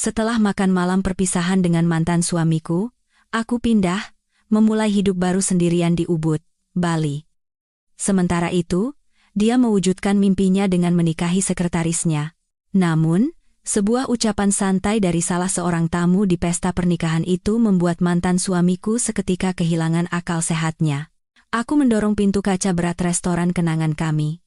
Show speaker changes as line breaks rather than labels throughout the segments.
Setelah makan malam perpisahan dengan mantan suamiku, aku pindah, memulai hidup baru sendirian di Ubud, Bali. Sementara itu, dia mewujudkan mimpinya dengan menikahi sekretarisnya. Namun, sebuah ucapan santai dari salah seorang tamu di pesta pernikahan itu membuat mantan suamiku seketika kehilangan akal sehatnya. Aku mendorong pintu kaca berat restoran kenangan kami.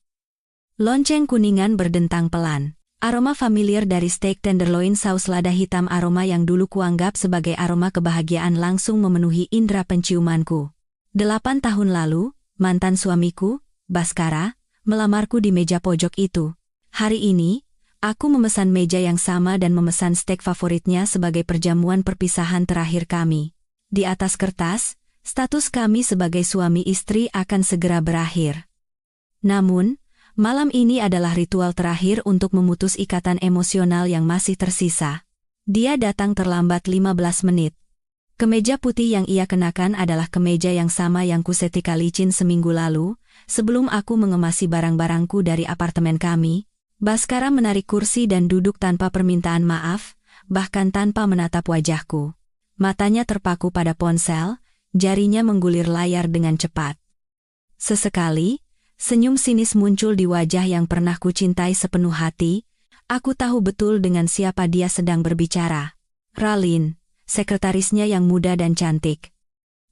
Lonceng kuningan berdentang pelan. Aroma familiar dari steak tenderloin saus lada hitam, aroma yang dulu kuanggap sebagai aroma kebahagiaan, langsung memenuhi indera penciumanku. 8 tahun lalu, mantan suamiku, Baskara, melamarku di meja pojok itu. Hari ini, aku memesan meja yang sama dan memesan steak favoritnya sebagai perjamuan perpisahan terakhir kami. Di atas kertas, status kami sebagai suami istri akan segera berakhir. Namun, malam ini adalah ritual terakhir untuk memutus ikatan emosional yang masih tersisa. Dia datang terlambat 15 menit. Kemeja putih yang ia kenakan adalah kemeja yang sama yang kusetrika licin seminggu lalu, sebelum aku mengemasi barang-barangku dari apartemen kami. Baskara menarik kursi dan duduk tanpa permintaan maaf, bahkan tanpa menatap wajahku. Matanya terpaku pada ponsel, jarinya menggulir layar dengan cepat. Sesekali, senyum sinis muncul di wajah yang pernah kucintai sepenuh hati. Aku tahu betul dengan siapa dia sedang berbicara. Ralin, sekretarisnya yang muda dan cantik.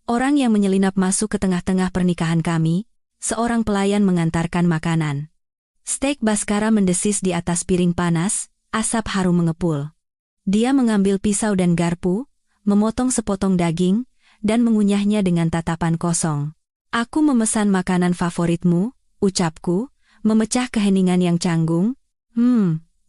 Orang yang menyelinap masuk ke tengah-tengah pernikahan kami, seorang pelayan mengantarkan makanan. Steak Baskara mendesis di atas piring panas, asap harum mengepul. Dia mengambil pisau dan garpu, memotong sepotong daging, dan mengunyahnya dengan tatapan kosong. Aku memesan makanan favoritmu, ucapku, memecah keheningan yang canggung.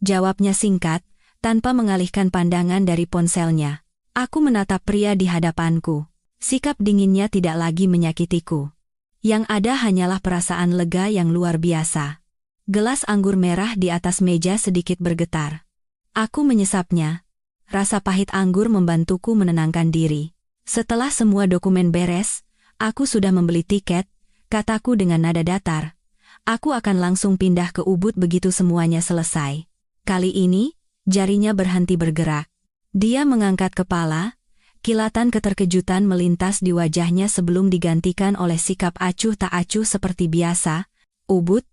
Jawabnya singkat, tanpa mengalihkan pandangan dari ponselnya. Aku menatap pria di hadapanku. Sikap dinginnya tidak lagi menyakitiku. Yang ada hanyalah perasaan lega yang luar biasa. Gelas anggur merah di atas meja sedikit bergetar. Aku menyesapnya. Rasa pahit anggur membantuku menenangkan diri. Setelah semua dokumen beres, aku sudah membeli tiket, kataku dengan nada datar. Aku akan langsung pindah ke Ubud begitu semuanya selesai. Kali ini, jarinya berhenti bergerak. Dia mengangkat kepala, kilatan keterkejutan melintas di wajahnya sebelum digantikan oleh sikap acuh tak acuh seperti biasa. Ubud?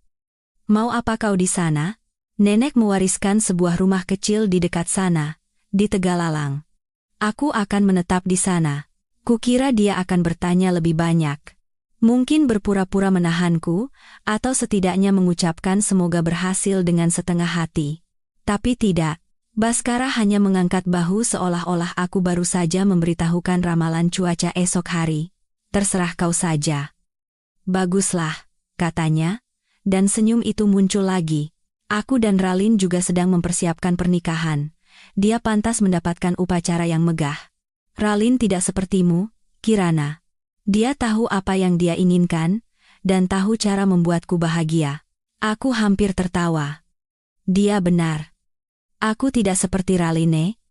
Mau apa kau di sana? Nenek mewariskan sebuah rumah kecil di dekat sana, di Tegalalang. Aku akan menetap di sana. Kukira dia akan bertanya lebih banyak. Mungkin berpura-pura menahanku, atau setidaknya mengucapkan semoga berhasil dengan setengah hati. Tapi tidak. Baskara hanya mengangkat bahu seolah-olah aku baru saja memberitahukan ramalan cuaca esok hari. Terserah kau saja. Baguslah, katanya, dan senyum itu muncul lagi. Aku dan Ralin juga sedang mempersiapkan pernikahan. Dia pantas mendapatkan upacara yang megah. Ralin tidak sepertimu, Kirana. Dia tahu apa yang dia inginkan, dan tahu cara membuatku bahagia. Aku hampir tertawa. Dia benar. Aku tidak seperti Raline.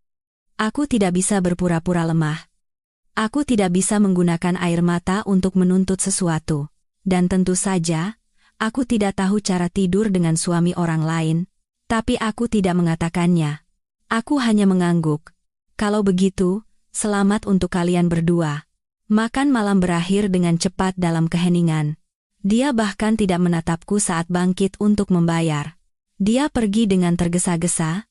Aku tidak bisa berpura-pura lemah. Aku tidak bisa menggunakan air mata untuk menuntut sesuatu. Dan tentu saja, aku tidak tahu cara tidur dengan suami orang lain, tapi aku tidak mengatakannya. Aku hanya mengangguk. Kalau begitu, selamat untuk kalian berdua. Makan malam berakhir dengan cepat dalam keheningan. Dia bahkan tidak menatapku saat bangkit untuk membayar. Dia pergi dengan tergesa-gesa,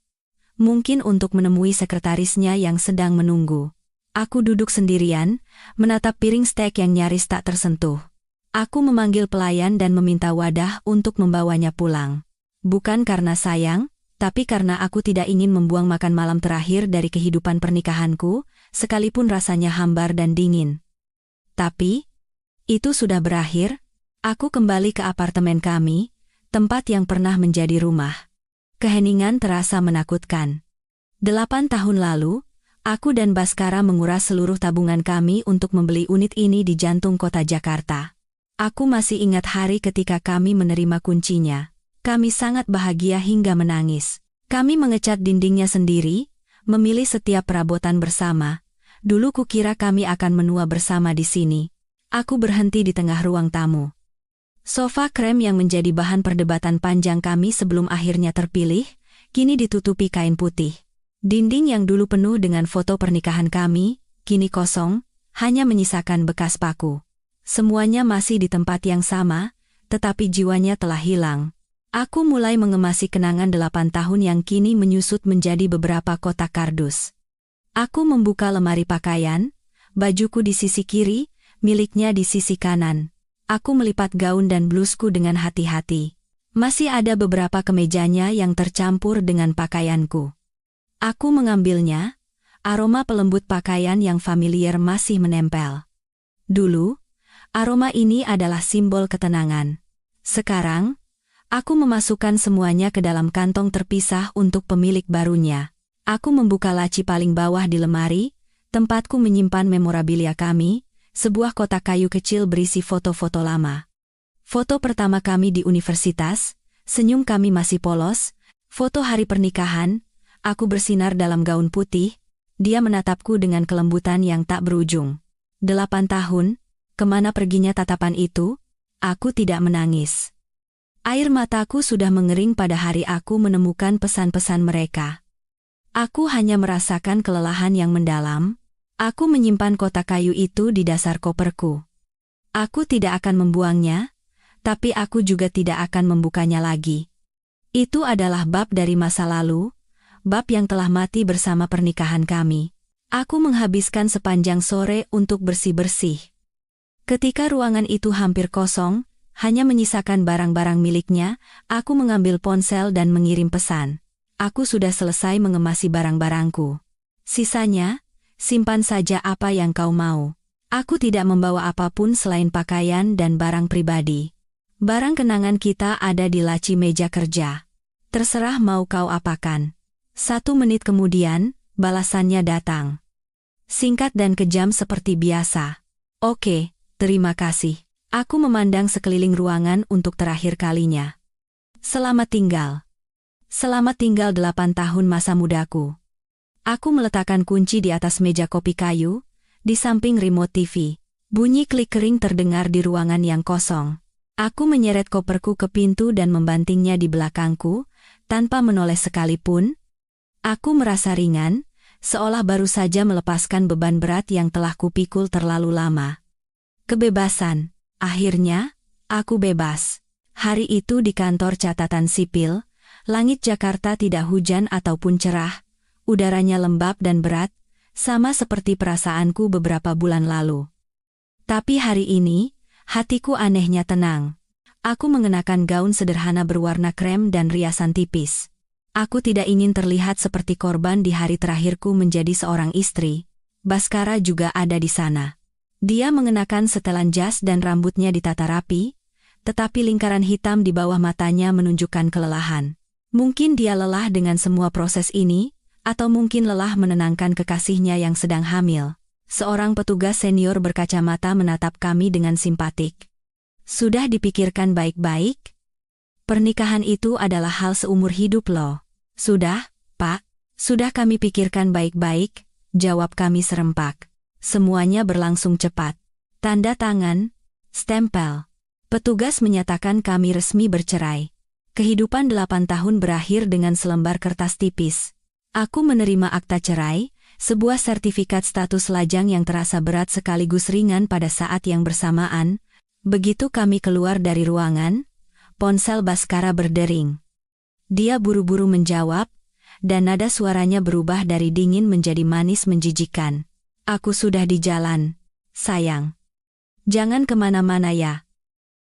mungkin untuk menemui sekretarisnya yang sedang menunggu. Aku duduk sendirian, menatap piring steak yang nyaris tak tersentuh. Aku memanggil pelayan dan meminta wadah untuk membawanya pulang. Bukan karena sayang, tapi karena aku tidak ingin membuang makan malam terakhir dari kehidupan pernikahanku, sekalipun rasanya hambar dan dingin. Tapi, itu sudah berakhir. Aku kembali ke apartemen kami, tempat yang pernah menjadi rumah. Keheningan terasa menakutkan. 8 tahun lalu, aku dan Baskara menguras seluruh tabungan kami untuk membeli unit ini di jantung kota Jakarta. Aku masih ingat hari ketika kami menerima kuncinya. Kami sangat bahagia hingga menangis. Kami mengecat dindingnya sendiri, memilih setiap perabotan bersama. Dulu kukira kami akan menua bersama di sini. Aku berhenti di tengah ruang tamu. Sofa krem yang menjadi bahan perdebatan panjang kami sebelum akhirnya terpilih, kini ditutupi kain putih. Dinding yang dulu penuh dengan foto pernikahan kami, kini kosong, hanya menyisakan bekas paku. Semuanya masih di tempat yang sama, tetapi jiwanya telah hilang. Aku mulai mengemasi kenangan 8 tahun yang kini menyusut menjadi beberapa kotak kardus. Aku membuka lemari pakaian, bajuku di sisi kiri, miliknya di sisi kanan. Aku melipat gaun dan blusku dengan hati-hati. Masih ada beberapa kemejanya yang tercampur dengan pakaianku. Aku mengambilnya, aroma pelembut pakaian yang familiar masih menempel. Dulu, aroma ini adalah simbol ketenangan. Sekarang, aku memasukkan semuanya ke dalam kantong terpisah untuk pemilik barunya. Aku membuka laci paling bawah di lemari, tempatku menyimpan memorabilia kami, sebuah kotak kayu kecil berisi foto-foto lama. Foto pertama kami di universitas, senyum kami masih polos, foto hari pernikahan, aku bersinar dalam gaun putih, dia menatapku dengan kelembutan yang tak berujung. 8 tahun, kemana perginya tatapan itu? Aku tidak menangis. Air mataku sudah mengering pada hari aku menemukan pesan-pesan mereka. Aku hanya merasakan kelelahan yang mendalam. Aku menyimpan kotak kayu itu di dasar koperku. Aku tidak akan membuangnya, tapi aku juga tidak akan membukanya lagi. Itu adalah bab dari masa lalu, bab yang telah mati bersama pernikahan kami. Aku menghabiskan sepanjang sore untuk bersih-bersih. Ketika ruangan itu hampir kosong, hanya menyisakan barang-barang miliknya, aku mengambil ponsel dan mengirim pesan. Aku sudah selesai mengemasi barang-barangku. Sisanya, simpan saja apa yang kau mau. Aku tidak membawa apapun selain pakaian dan barang pribadi. Barang kenangan kita ada di laci meja kerja. Terserah mau kau apakan. 1 menit kemudian, balasannya datang. Singkat dan kejam seperti biasa. Oke, terima kasih. Aku memandang sekeliling ruangan untuk terakhir kalinya. Selamat tinggal. Selamat tinggal 8 tahun masa mudaku. Aku meletakkan kunci di atas meja kopi kayu, di samping remote TV. Bunyi klik kering terdengar di ruangan yang kosong. Aku menyeret koperku ke pintu dan membantingnya di belakangku, tanpa menoleh sekalipun. Aku merasa ringan, seolah baru saja melepaskan beban berat yang telah kupikul terlalu lama. Kebebasan. Akhirnya, aku bebas. Hari itu di kantor catatan sipil, langit Jakarta tidak hujan ataupun cerah, udaranya lembab dan berat, sama seperti perasaanku beberapa bulan lalu. Tapi hari ini, hatiku anehnya tenang. Aku mengenakan gaun sederhana berwarna krem dan riasan tipis. Aku tidak ingin terlihat seperti korban di hari terakhirku menjadi seorang istri. Baskara juga ada di sana. Dia mengenakan setelan jas dan rambutnya ditata rapi, tetapi lingkaran hitam di bawah matanya menunjukkan kelelahan. Mungkin dia lelah dengan semua proses ini, atau mungkin lelah menenangkan kekasihnya yang sedang hamil. Seorang petugas senior berkacamata menatap kami dengan simpatik. Sudah dipikirkan baik-baik? Pernikahan itu adalah hal seumur hidup loh. Sudah, Pak. Sudah kami pikirkan baik-baik, jawab kami serempak. Semuanya berlangsung cepat. Tanda tangan, stempel. Petugas menyatakan kami resmi bercerai. Kehidupan 8 tahun berakhir dengan selembar kertas tipis. Aku menerima akta cerai, sebuah sertifikat status lajang yang terasa berat sekaligus ringan pada saat yang bersamaan. Begitu kami keluar dari ruangan, ponsel Baskara berdering. Dia buru-buru menjawab, dan nada suaranya berubah dari dingin menjadi manis menjijikan. Aku sudah di jalan, sayang. Jangan kemana-mana ya.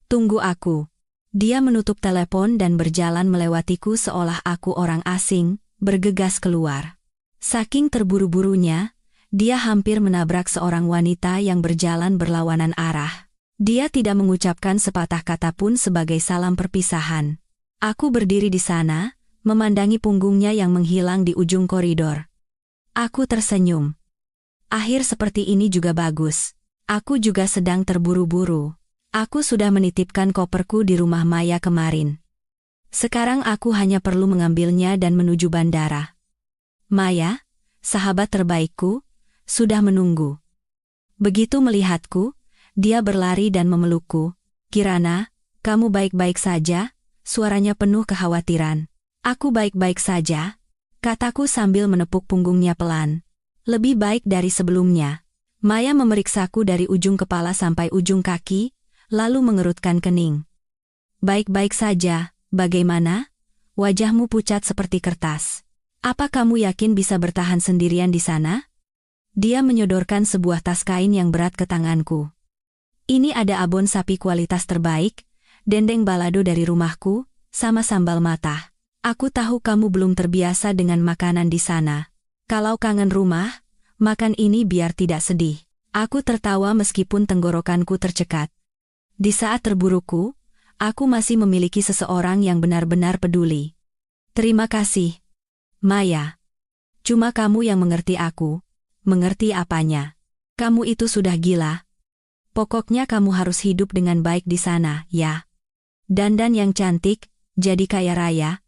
Tunggu aku. Dia menutup telepon dan berjalan melewatiku seolah aku orang asing, bergegas keluar. Saking terburu-burunya, dia hampir menabrak seorang wanita yang berjalan berlawanan arah. Dia tidak mengucapkan sepatah kata pun sebagai salam perpisahan. Aku berdiri di sana, memandangi punggungnya yang menghilang di ujung koridor. Aku tersenyum. Akhir seperti ini juga bagus. Aku juga sedang terburu-buru. Aku sudah menitipkan koperku di rumah Maya kemarin. Sekarang aku hanya perlu mengambilnya dan menuju bandara. Maya, sahabat terbaikku, sudah menunggu. Begitu melihatku, dia berlari dan memelukku. Kirana, kamu baik-baik saja? Suaranya penuh kekhawatiran. Aku baik-baik saja. kataku sambil menepuk punggungnya pelan. Lebih baik dari sebelumnya. Maya memeriksaku dari ujung kepala sampai ujung kaki, lalu mengerutkan kening. Baik-baik saja, bagaimana? Wajahmu pucat seperti kertas. Apa kamu yakin bisa bertahan sendirian di sana? Dia menyodorkan sebuah tas kain yang berat ke tanganku. Ini ada abon sapi kualitas terbaik, dendeng balado dari rumahku, sama sambal matah. Aku tahu kamu belum terbiasa dengan makanan di sana. Kalau kangen rumah, makan ini biar tidak sedih. Aku tertawa meskipun tenggorokanku tercekat. Di saat terburukku, aku masih memiliki seseorang yang benar-benar peduli. Terima kasih, Maya. Cuma kamu yang mengerti aku. Mengerti apanya? Kamu itu sudah gila. Pokoknya kamu harus hidup dengan baik di sana, ya. Dandan yang cantik, jadi kaya raya.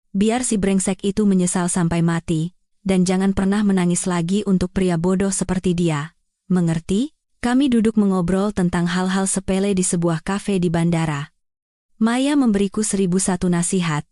Biar si brengsek itu menyesal sampai mati, dan jangan pernah menangis lagi untuk pria bodoh seperti dia. Mengerti? Kami duduk mengobrol tentang hal-hal sepele di sebuah kafe di bandara. Maya memberiku 1001 nasihat,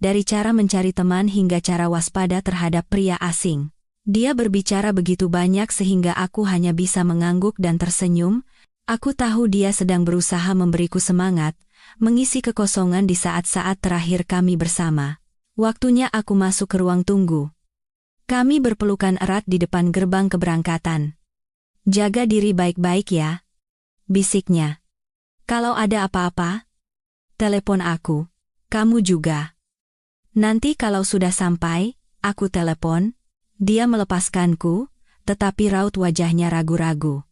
dari cara mencari teman hingga cara waspada terhadap pria asing. Dia berbicara begitu banyak sehingga aku hanya bisa mengangguk dan tersenyum. Aku tahu dia sedang berusaha memberiku semangat, mengisi kekosongan di saat-saat terakhir kami bersama. Waktunya aku masuk ke ruang tunggu. Kami berpelukan erat di depan gerbang keberangkatan. Jaga diri baik-baik ya, bisiknya. Kalau ada apa-apa, telepon aku. Kamu juga. Nanti kalau sudah sampai, aku telepon. Dia melepaskanku, tetapi raut wajahnya ragu-ragu.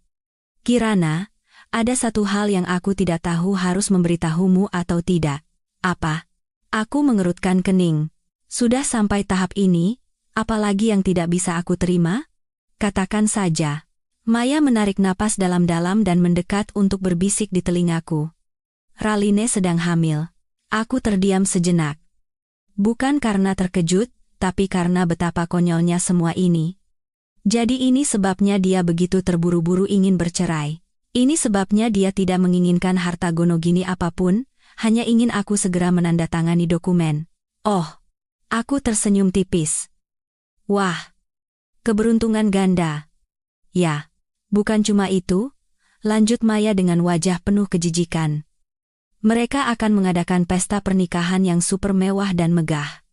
Kirana, ada satu hal yang aku tidak tahu harus memberitahumu atau tidak. Apa? Aku mengerutkan kening. Sudah sampai tahap ini, apalagi yang tidak bisa aku terima? Katakan saja. Maya menarik napas dalam-dalam dan mendekat untuk berbisik di telingaku. Raline sedang hamil. Aku terdiam sejenak. Bukan karena terkejut, tapi karena betapa konyolnya semua ini. Jadi ini sebabnya dia begitu terburu-buru ingin bercerai. Ini sebabnya dia tidak menginginkan harta gonogini apapun, hanya ingin aku segera menandatangani dokumen. Oh, aku tersenyum tipis. Wah, keberuntungan ganda. Ya, bukan cuma itu, lanjut Maya dengan wajah penuh kejijikan. Mereka akan mengadakan pesta pernikahan yang super mewah dan megah.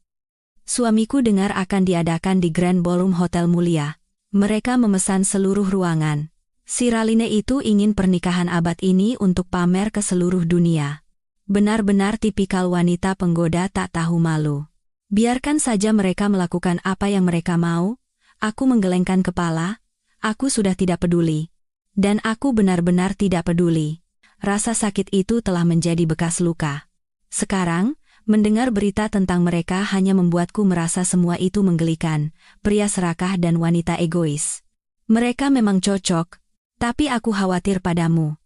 Suamiku dengar akan diadakan di Grand Ballroom Hotel Mulia. Mereka memesan seluruh ruangan. Si Raline itu ingin pernikahan abad ini untuk pamer ke seluruh dunia. Benar-benar tipikal wanita penggoda tak tahu malu. Biarkan saja mereka melakukan apa yang mereka mau. Aku menggelengkan kepala. Aku sudah tidak peduli. Dan aku benar-benar tidak peduli. Rasa sakit itu telah menjadi bekas luka. Sekarang, mendengar berita tentang mereka hanya membuatku merasa semua itu menggelikan, pria serakah dan wanita egois. Mereka memang cocok, tapi aku khawatir padamu.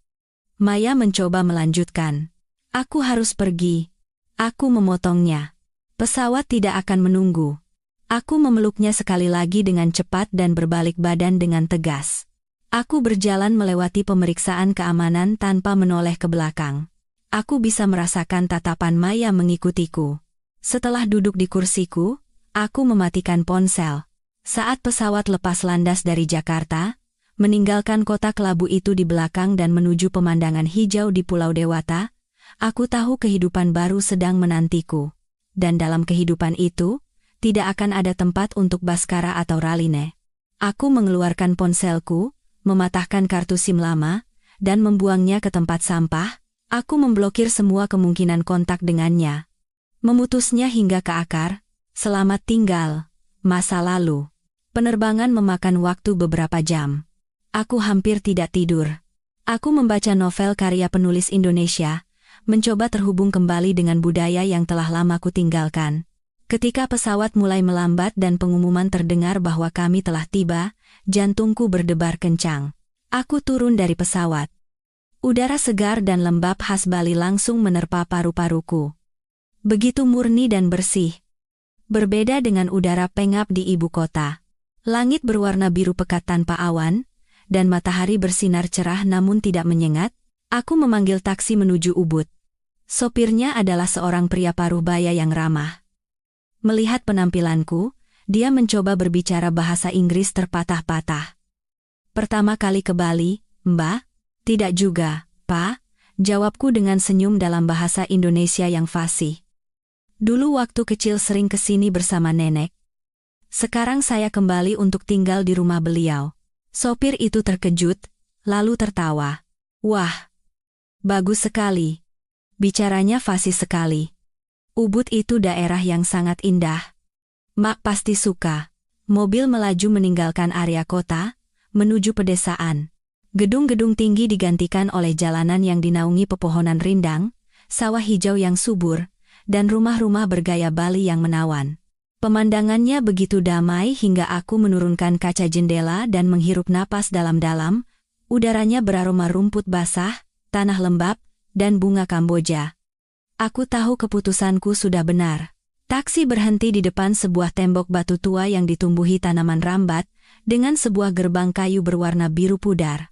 Maya mencoba melanjutkan. Aku harus pergi. Aku memotongnya. Pesawat tidak akan menunggu. Aku memeluknya sekali lagi dengan cepat dan berbalik badan dengan tegas. Aku berjalan melewati pemeriksaan keamanan tanpa menoleh ke belakang. Aku bisa merasakan tatapan Maya mengikutiku. Setelah duduk di kursiku, aku mematikan ponsel. Saat pesawat lepas landas dari Jakarta, meninggalkan kota kelabu itu di belakang dan menuju pemandangan hijau di Pulau Dewata, aku tahu kehidupan baru sedang menantiku. Dan dalam kehidupan itu, tidak akan ada tempat untuk Baskara atau Raline. Aku mengeluarkan ponselku, mematahkan kartu SIM lama, dan membuangnya ke tempat sampah. Aku memblokir semua kemungkinan kontak dengannya. Memutusnya hingga ke akar. Selamat tinggal, masa lalu. Penerbangan memakan waktu beberapa jam. Aku hampir tidak tidur. Aku membaca novel karya penulis Indonesia, mencoba terhubung kembali dengan budaya yang telah lama kutinggalkan. Ketika pesawat mulai melambat dan pengumuman terdengar bahwa kami telah tiba, jantungku berdebar kencang. Aku turun dari pesawat. Udara segar dan lembab khas Bali langsung menerpa paru-paruku. Begitu murni dan bersih. Berbeda dengan udara pengap di ibu kota. Langit berwarna biru pekat tanpa awan, dan matahari bersinar cerah namun tidak menyengat. Aku memanggil taksi menuju Ubud. Sopirnya adalah seorang pria paruh baya yang ramah. Melihat penampilanku, Dia mencoba berbicara bahasa Inggris terpatah-patah. Pertama kali ke Bali, Mbak? Tidak juga, Pak, jawabku dengan senyum dalam bahasa Indonesia yang fasih. Dulu waktu kecil sering kesini bersama nenek. Sekarang saya kembali untuk tinggal di rumah beliau. Sopir itu terkejut, lalu tertawa. Wah, bagus sekali. Bicaranya fasih sekali. Ubud itu daerah yang sangat indah. Mak pasti suka. Mobil melaju meninggalkan area kota, menuju pedesaan. Gedung-gedung tinggi digantikan oleh jalanan yang dinaungi pepohonan rindang, sawah hijau yang subur, dan rumah-rumah bergaya Bali yang menawan. Pemandangannya begitu damai hingga aku menurunkan kaca jendela dan menghirup napas dalam-dalam. Udaranya beraroma rumput basah, tanah lembab, dan bunga Kamboja. Aku tahu keputusanku sudah benar. Taksi berhenti di depan sebuah tembok batu tua yang ditumbuhi tanaman rambat, dengan sebuah gerbang kayu berwarna biru pudar.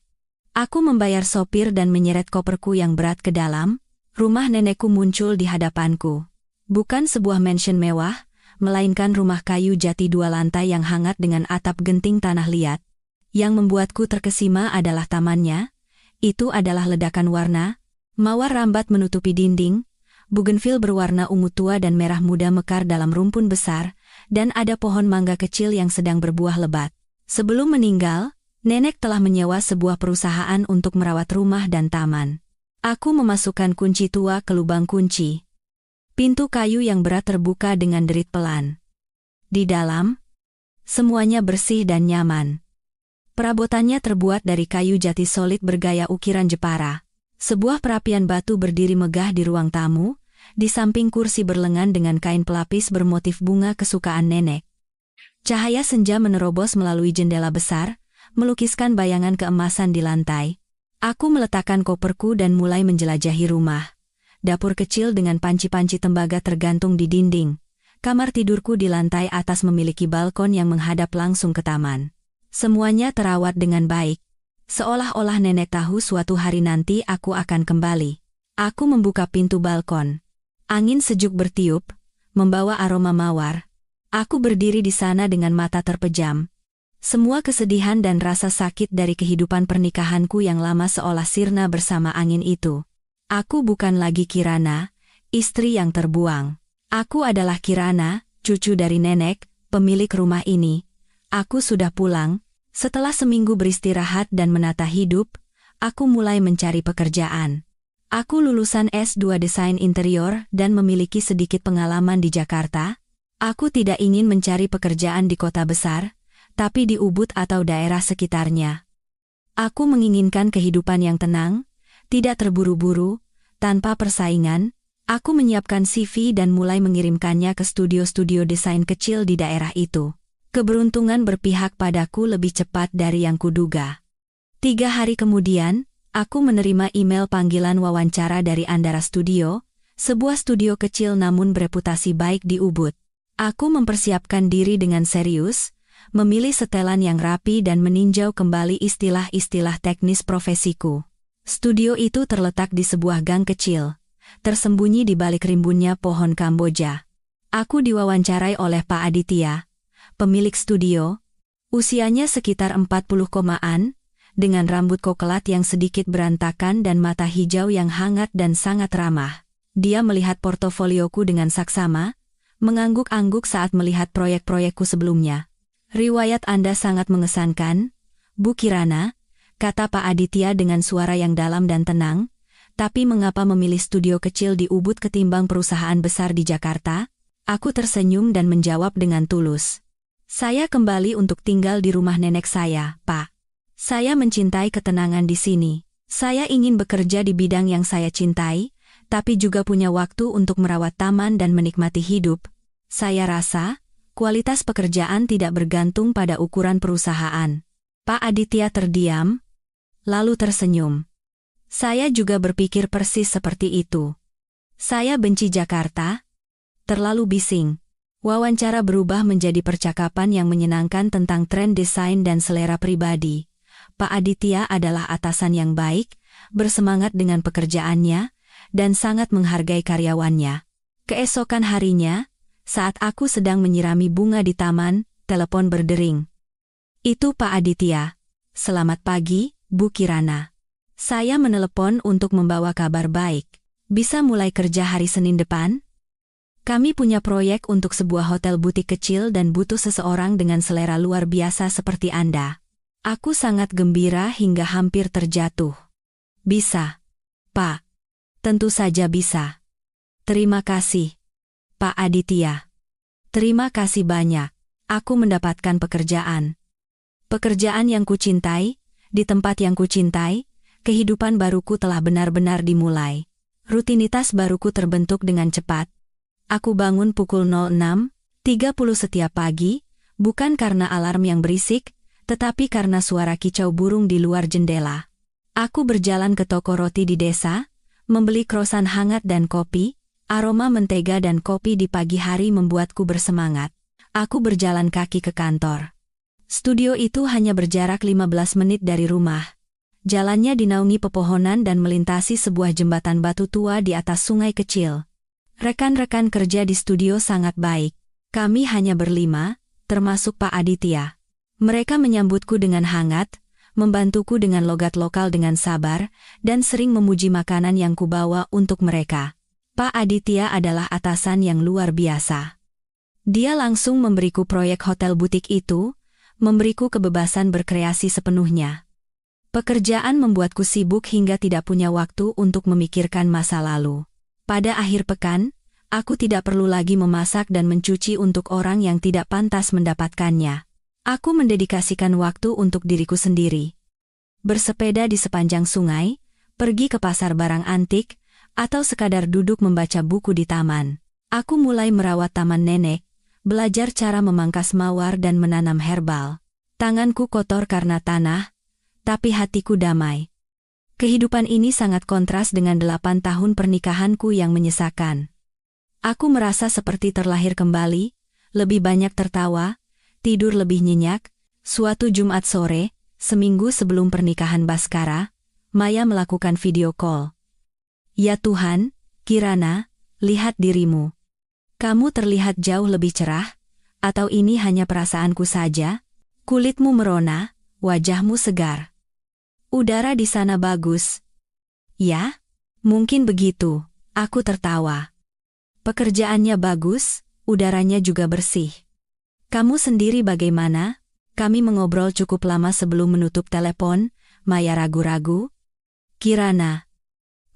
Aku membayar sopir dan menyeret koperku yang berat ke dalam. Rumah nenekku muncul di hadapanku. Bukan sebuah mansion mewah, melainkan rumah kayu jati 2 lantai yang hangat dengan atap genting tanah liat. Yang membuatku terkesima adalah tamannya. Itu adalah ledakan warna. Mawar rambat menutupi dinding, bugenvil berwarna ungu tua dan merah muda mekar dalam rumpun besar, dan ada pohon mangga kecil yang sedang berbuah lebat. Sebelum meninggal, nenek telah menyewa sebuah perusahaan untuk merawat rumah dan taman. Aku memasukkan kunci tua ke lubang kunci. Pintu kayu yang berat terbuka dengan derit pelan. Di dalam, semuanya bersih dan nyaman. Perabotannya terbuat dari kayu jati solid bergaya ukiran Jepara. Sebuah perapian batu berdiri megah di ruang tamu, di samping kursi berlengan dengan kain pelapis bermotif bunga kesukaan nenek. Cahaya senja menerobos melalui jendela besar, melukiskan bayangan keemasan di lantai. Aku meletakkan koperku dan mulai menjelajahi rumah. Dapur kecil dengan panci-panci tembaga tergantung di dinding. Kamar tidurku di lantai atas memiliki balkon yang menghadap langsung ke taman. Semuanya terawat dengan baik. Seolah-olah nenek tahu suatu hari nanti aku akan kembali. Aku membuka pintu balkon. Angin sejuk bertiup, membawa aroma mawar. Aku berdiri di sana dengan mata terpejam. Semua kesedihan dan rasa sakit dari kehidupan pernikahanku yang lama seolah sirna bersama angin itu. Aku bukan lagi Kirana, istri yang terbuang. Aku adalah Kirana, cucu dari nenek, pemilik rumah ini. Aku sudah pulang. Setelah seminggu beristirahat dan menata hidup, aku mulai mencari pekerjaan. Aku lulusan S2 Desain Interior dan memiliki sedikit pengalaman di Jakarta. Aku tidak ingin mencari pekerjaan di kota besar, tapi di Ubud atau daerah sekitarnya. Aku menginginkan kehidupan yang tenang, tidak terburu-buru, tanpa persaingan. Aku menyiapkan CV dan mulai mengirimkannya ke studio-studio desain kecil di daerah itu. Keberuntungan berpihak padaku lebih cepat dari yang kuduga. 3 hari kemudian, aku menerima email panggilan wawancara dari Andara Studio, sebuah studio kecil namun bereputasi baik di Ubud. Aku mempersiapkan diri dengan serius, memilih setelan yang rapi dan meninjau kembali istilah-istilah teknis profesiku. Studio itu terletak di sebuah gang kecil, tersembunyi di balik rimbunnya pohon Kamboja. Aku diwawancarai oleh Pak Aditya, pemilik studio. Usianya sekitar 40-an, dengan rambut kokelat yang sedikit berantakan dan mata hijau yang hangat dan sangat ramah. Dia melihat portofolioku dengan saksama, mengangguk-angguk saat melihat proyek-proyekku sebelumnya. Riwayat Anda sangat mengesankan, Bu Kirana, kata Pak Aditya dengan suara yang dalam dan tenang, tapi mengapa memilih studio kecil di Ubud ketimbang perusahaan besar di Jakarta? Aku tersenyum dan menjawab dengan tulus. Saya kembali untuk tinggal di rumah nenek saya, Pak. Saya mencintai ketenangan di sini. Saya ingin bekerja di bidang yang saya cintai, tapi juga punya waktu untuk merawat taman dan menikmati hidup. Saya rasa, kualitas pekerjaan tidak bergantung pada ukuran perusahaan. Pak Aditya terdiam, lalu tersenyum. Saya juga berpikir persis seperti itu. Saya benci Jakarta, terlalu bising. Wawancara berubah menjadi percakapan yang menyenangkan tentang tren desain dan selera pribadi. Pak Aditya adalah atasan yang baik, bersemangat dengan pekerjaannya, dan sangat menghargai karyawannya. Keesokan harinya, Saat aku sedang menyirami bunga di taman, telepon berdering. Itu Pak Aditya. Selamat pagi, Bu Kirana. Saya menelepon untuk membawa kabar baik. Bisa mulai kerja hari Senin depan? Kami punya proyek untuk sebuah hotel butik kecil dan butuh seseorang dengan selera luar biasa seperti Anda. Aku sangat gembira hingga hampir terjatuh. Bisa, Pak. Tentu saja bisa. Terima kasih, Pak Aditya. Terima kasih banyak. Aku mendapatkan pekerjaan. Pekerjaan yang kucintai, di tempat yang kucintai, kehidupan baruku telah benar-benar dimulai. Rutinitas baruku terbentuk dengan cepat. Aku bangun pukul 06.30 setiap pagi, bukan karena alarm yang berisik, tetapi karena suara kicau burung di luar jendela. Aku berjalan ke toko roti di desa, membeli krosan hangat dan kopi. Aroma mentega dan kopi di pagi hari membuatku bersemangat. Aku berjalan kaki ke kantor. Studio itu hanya berjarak 15 menit dari rumah. Jalannya dinaungi pepohonan dan melintasi sebuah jembatan batu tua di atas sungai kecil. Rekan-rekan kerja di studio sangat baik. Kami hanya berlima, termasuk Pak Aditya. Mereka menyambutku dengan hangat, membantuku dengan logat lokal dengan sabar, dan sering memuji makanan yang kubawa untuk mereka. Pak Aditya adalah atasan yang luar biasa. Dia langsung memberiku proyek hotel butik itu, memberiku kebebasan berkreasi sepenuhnya. Pekerjaan membuatku sibuk hingga tidak punya waktu untuk memikirkan masa lalu. Pada akhir pekan, aku tidak perlu lagi memasak dan mencuci untuk orang yang tidak pantas mendapatkannya. Aku mendedikasikan waktu untuk diriku sendiri. Bersepeda di sepanjang sungai, pergi ke pasar barang antik, atau sekadar duduk membaca buku di taman. Aku mulai merawat taman nenek, belajar cara memangkas mawar dan menanam herbal. Tanganku kotor karena tanah, tapi hatiku damai. Kehidupan ini sangat kontras dengan 8 tahun pernikahanku yang menyesakan. Aku merasa seperti terlahir kembali, lebih banyak tertawa, tidur lebih nyenyak. Suatu Jumat sore, seminggu sebelum pernikahan Baskara, Maya melakukan video call. Ya Tuhan, Kirana, lihat dirimu. Kamu terlihat jauh lebih cerah, atau ini hanya perasaanku saja? Kulitmu merona, wajahmu segar. Udara di sana bagus. Ya, mungkin begitu, aku tertawa. Pekerjaannya bagus, udaranya juga bersih. Kamu sendiri bagaimana? Kami mengobrol cukup lama sebelum menutup telepon. Maya ragu-ragu. Kirana.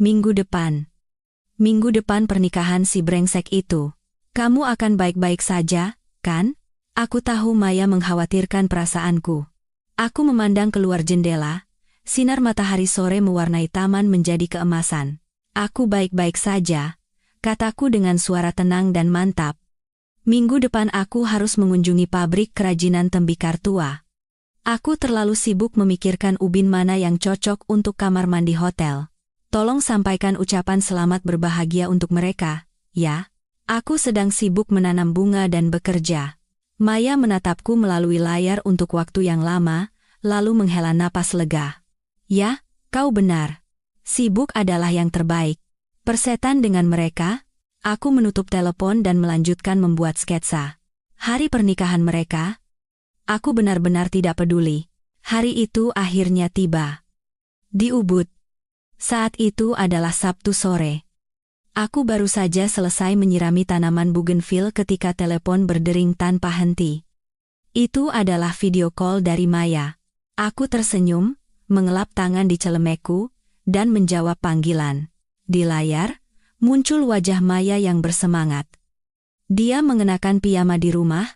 Minggu depan pernikahan si brengsek itu. Kamu akan baik-baik saja, kan? Aku tahu Maya mengkhawatirkan perasaanku. Aku memandang keluar jendela. Sinar matahari sore mewarnai taman menjadi keemasan. Aku baik-baik saja, kataku dengan suara tenang dan mantap. Minggu depan aku harus mengunjungi pabrik kerajinan tembikar tua. Aku terlalu sibuk memikirkan ubin mana yang cocok untuk kamar mandi hotel. Tolong sampaikan ucapan selamat berbahagia untuk mereka, ya. Aku sedang sibuk menanam bunga dan bekerja. Maya menatapku melalui layar untuk waktu yang lama, lalu menghela napas lega. Ya, kau benar. Sibuk adalah yang terbaik. Persetan dengan mereka, aku menutup telepon dan melanjutkan membuat sketsa. Hari pernikahan mereka, aku benar-benar tidak peduli. Hari itu akhirnya tiba. Di Ubud. Saat itu adalah Sabtu sore. Aku baru saja selesai menyirami tanaman bougainville ketika telepon berdering tanpa henti. Itu adalah video call dari Maya. Aku tersenyum, mengelap tangan di celemekku, dan menjawab panggilan. Di layar, muncul wajah Maya yang bersemangat. Dia mengenakan piyama di rumah,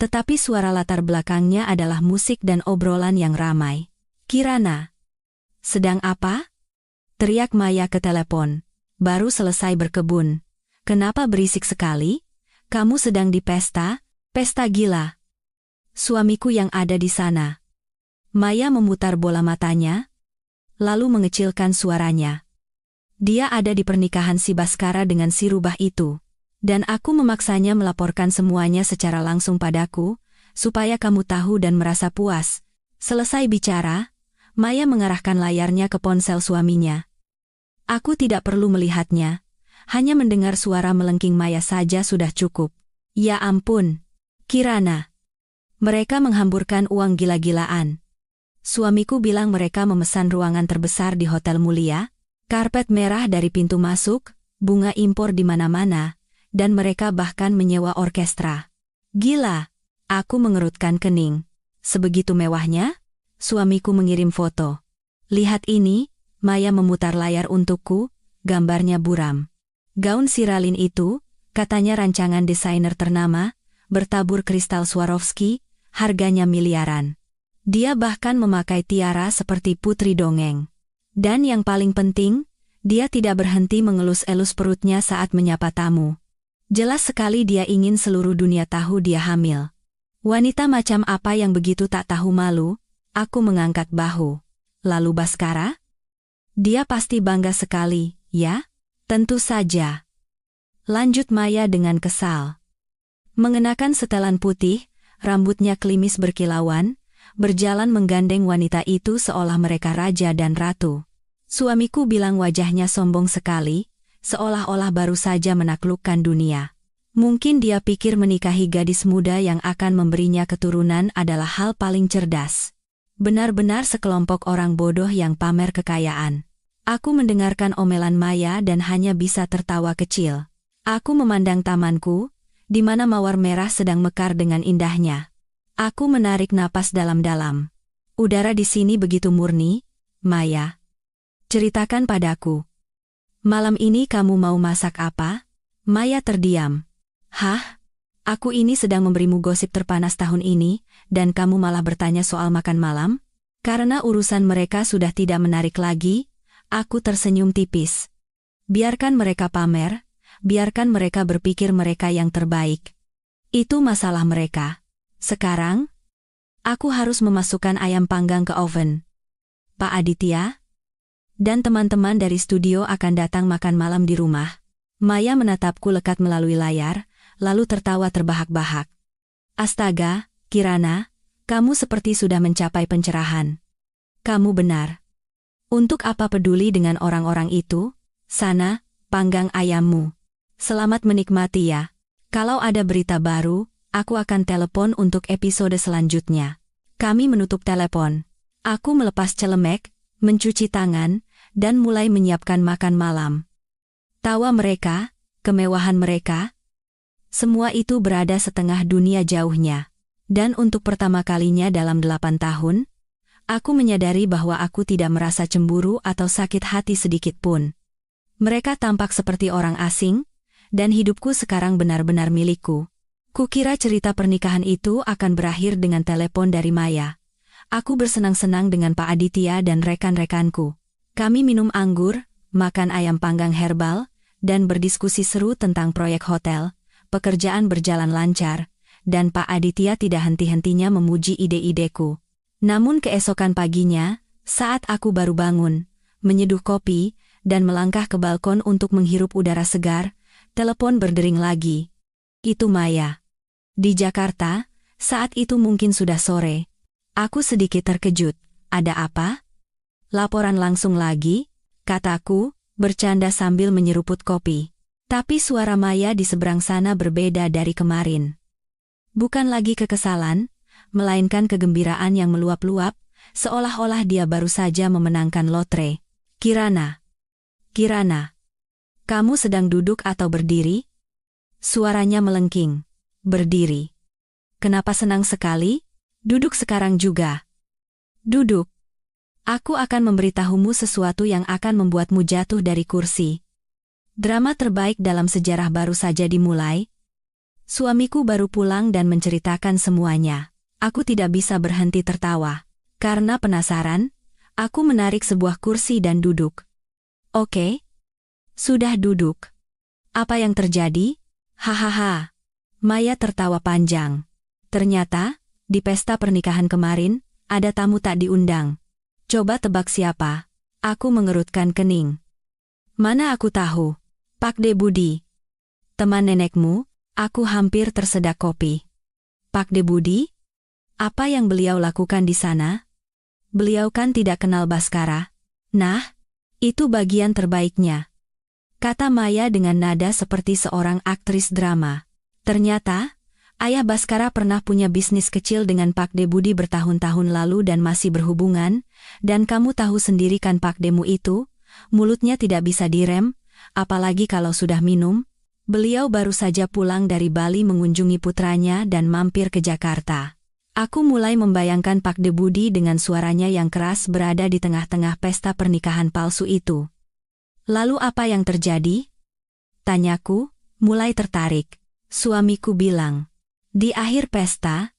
tetapi suara latar belakangnya adalah musik dan obrolan yang ramai. Kirana. Sedang apa? Teriak Maya ke telepon. Baru selesai berkebun. Kenapa berisik sekali? Kamu sedang di pesta? Pesta gila. Suamiku yang ada di sana. Maya memutar bola matanya, lalu mengecilkan suaranya. Dia ada di pernikahan si Baskara dengan si rubah itu, dan aku memaksanya melaporkan semuanya secara langsung padaku, supaya kamu tahu dan merasa puas. Selesai bicara, Maya mengarahkan layarnya ke ponsel suaminya. Aku tidak perlu melihatnya, hanya mendengar suara melengking Maya saja sudah cukup. Ya ampun, Kirana. Mereka menghamburkan uang gila-gilaan. Suamiku bilang mereka memesan ruangan terbesar di hotel mulia, karpet merah dari pintu masuk, bunga impor di mana-mana, dan mereka bahkan menyewa orkestra. Gila, aku mengerutkan kening. Sebegitu mewahnya? Suamiku mengirim foto. Lihat ini, Maya memutar layar untukku, gambarnya buram. Gaun Siralin itu, katanya rancangan desainer ternama, bertabur kristal Swarovski, harganya miliaran. Dia bahkan memakai tiara seperti putri dongeng. Dan yang paling penting, dia tidak berhenti mengelus-elus perutnya saat menyapa tamu. Jelas sekali dia ingin seluruh dunia tahu dia hamil. Wanita macam apa yang begitu tak tahu malu? Aku mengangkat bahu. Lalu Baskara? Dia pasti bangga sekali, ya? Tentu saja. Lanjut Maya dengan kesal. Mengenakan setelan putih, rambutnya klimis berkilauan, berjalan menggandeng wanita itu seolah mereka raja dan ratu. Suamiku bilang wajahnya sombong sekali, seolah-olah baru saja menaklukkan dunia. Mungkin dia pikir menikahi gadis muda yang akan memberinya keturunan adalah hal paling cerdas. Benar-benar sekelompok orang bodoh yang pamer kekayaan. Aku mendengarkan omelan Maya dan hanya bisa tertawa kecil. Aku memandang tamanku, di mana mawar merah sedang mekar dengan indahnya. Aku menarik napas dalam-dalam. Udara di sini begitu murni, Maya. Ceritakan padaku. Malam ini kamu mau masak apa? Maya terdiam. Hah? Aku ini sedang memberimu gosip terpanas tahun ini, dan kamu malah bertanya soal makan malam? Karena urusan mereka sudah tidak menarik lagi, aku tersenyum tipis. Biarkan mereka pamer, biarkan mereka berpikir mereka yang terbaik. Itu masalah mereka. Sekarang, aku harus memasukkan ayam panggang ke oven. Pak Aditya dan teman-teman dari studio akan datang makan malam di rumah. Maya menatapku lekat melalui layar, lalu tertawa terbahak-bahak. Astaga, Kirana, kamu seperti sudah mencapai pencerahan. Kamu benar. Untuk apa peduli dengan orang-orang itu? Sana, panggang ayammu. Selamat menikmati ya. Kalau ada berita baru, aku akan telepon untuk episode selanjutnya. Kami menutup telepon. Aku melepas celemek, mencuci tangan, dan mulai menyiapkan makan malam. Tawa mereka, kemewahan mereka, semua itu berada setengah dunia jauhnya. Dan untuk pertama kalinya dalam 8 tahun, aku menyadari bahwa aku tidak merasa cemburu atau sakit hati sedikit pun. Mereka tampak seperti orang asing, dan hidupku sekarang benar-benar milikku. Kukira cerita pernikahan itu akan berakhir dengan telepon dari Maya. Aku bersenang-senang dengan Pak Aditya dan rekan-rekanku. Kami minum anggur, makan ayam panggang herbal, dan berdiskusi seru tentang proyek hotel. Pekerjaan berjalan lancar, dan Pak Aditya tidak henti-hentinya memuji ide-ideku. Namun keesokan paginya, saat aku baru bangun, menyeduh kopi, dan melangkah ke balkon untuk menghirup udara segar, telepon berdering lagi. Itu Maya. Di Jakarta, saat itu mungkin sudah sore. Aku sedikit terkejut. Ada apa? Laporan langsung lagi, kataku, bercanda sambil menyeruput kopi. Tapi suara Maya di seberang sana berbeda dari kemarin. Bukan lagi kekesalan, melainkan kegembiraan yang meluap-luap, seolah-olah dia baru saja memenangkan lotre. Kirana. Kirana. Kamu sedang duduk atau berdiri? Suaranya melengking. Berdiri. Kenapa senang sekali? Duduk sekarang juga. Duduk. Aku akan memberitahumu sesuatu yang akan membuatmu jatuh dari kursi. Drama terbaik dalam sejarah baru saja dimulai. Suamiku baru pulang dan menceritakan semuanya. Aku tidak bisa berhenti tertawa. Karena penasaran, aku menarik sebuah kursi dan duduk. Oke. Sudah duduk. Apa yang terjadi? Hahaha. Maya tertawa panjang. Ternyata, di pesta pernikahan kemarin, ada tamu tak diundang. Coba tebak siapa? Aku mengerutkan kening. Mana aku tahu? Pak De Budi. Teman nenekmu, aku hampir tersedak kopi. Pak De Budi? Apa yang beliau lakukan di sana? Beliau kan tidak kenal Baskara. Nah, itu bagian terbaiknya. Kata Maya dengan nada seperti seorang aktris drama. Ternyata, ayah Baskara pernah punya bisnis kecil dengan Pak De Budi bertahun-tahun lalu dan masih berhubungan, dan kamu tahu sendiri kan Pak Demu itu, mulutnya tidak bisa direm, apalagi kalau sudah minum. Beliau baru saja pulang dari Bali mengunjungi putranya dan mampir ke Jakarta. Aku mulai membayangkan Pak De Budi dengan suaranya yang keras berada di tengah-tengah pesta pernikahan palsu itu. Lalu apa yang terjadi? Tanyaku, mulai tertarik. Suamiku bilang, di akhir pesta,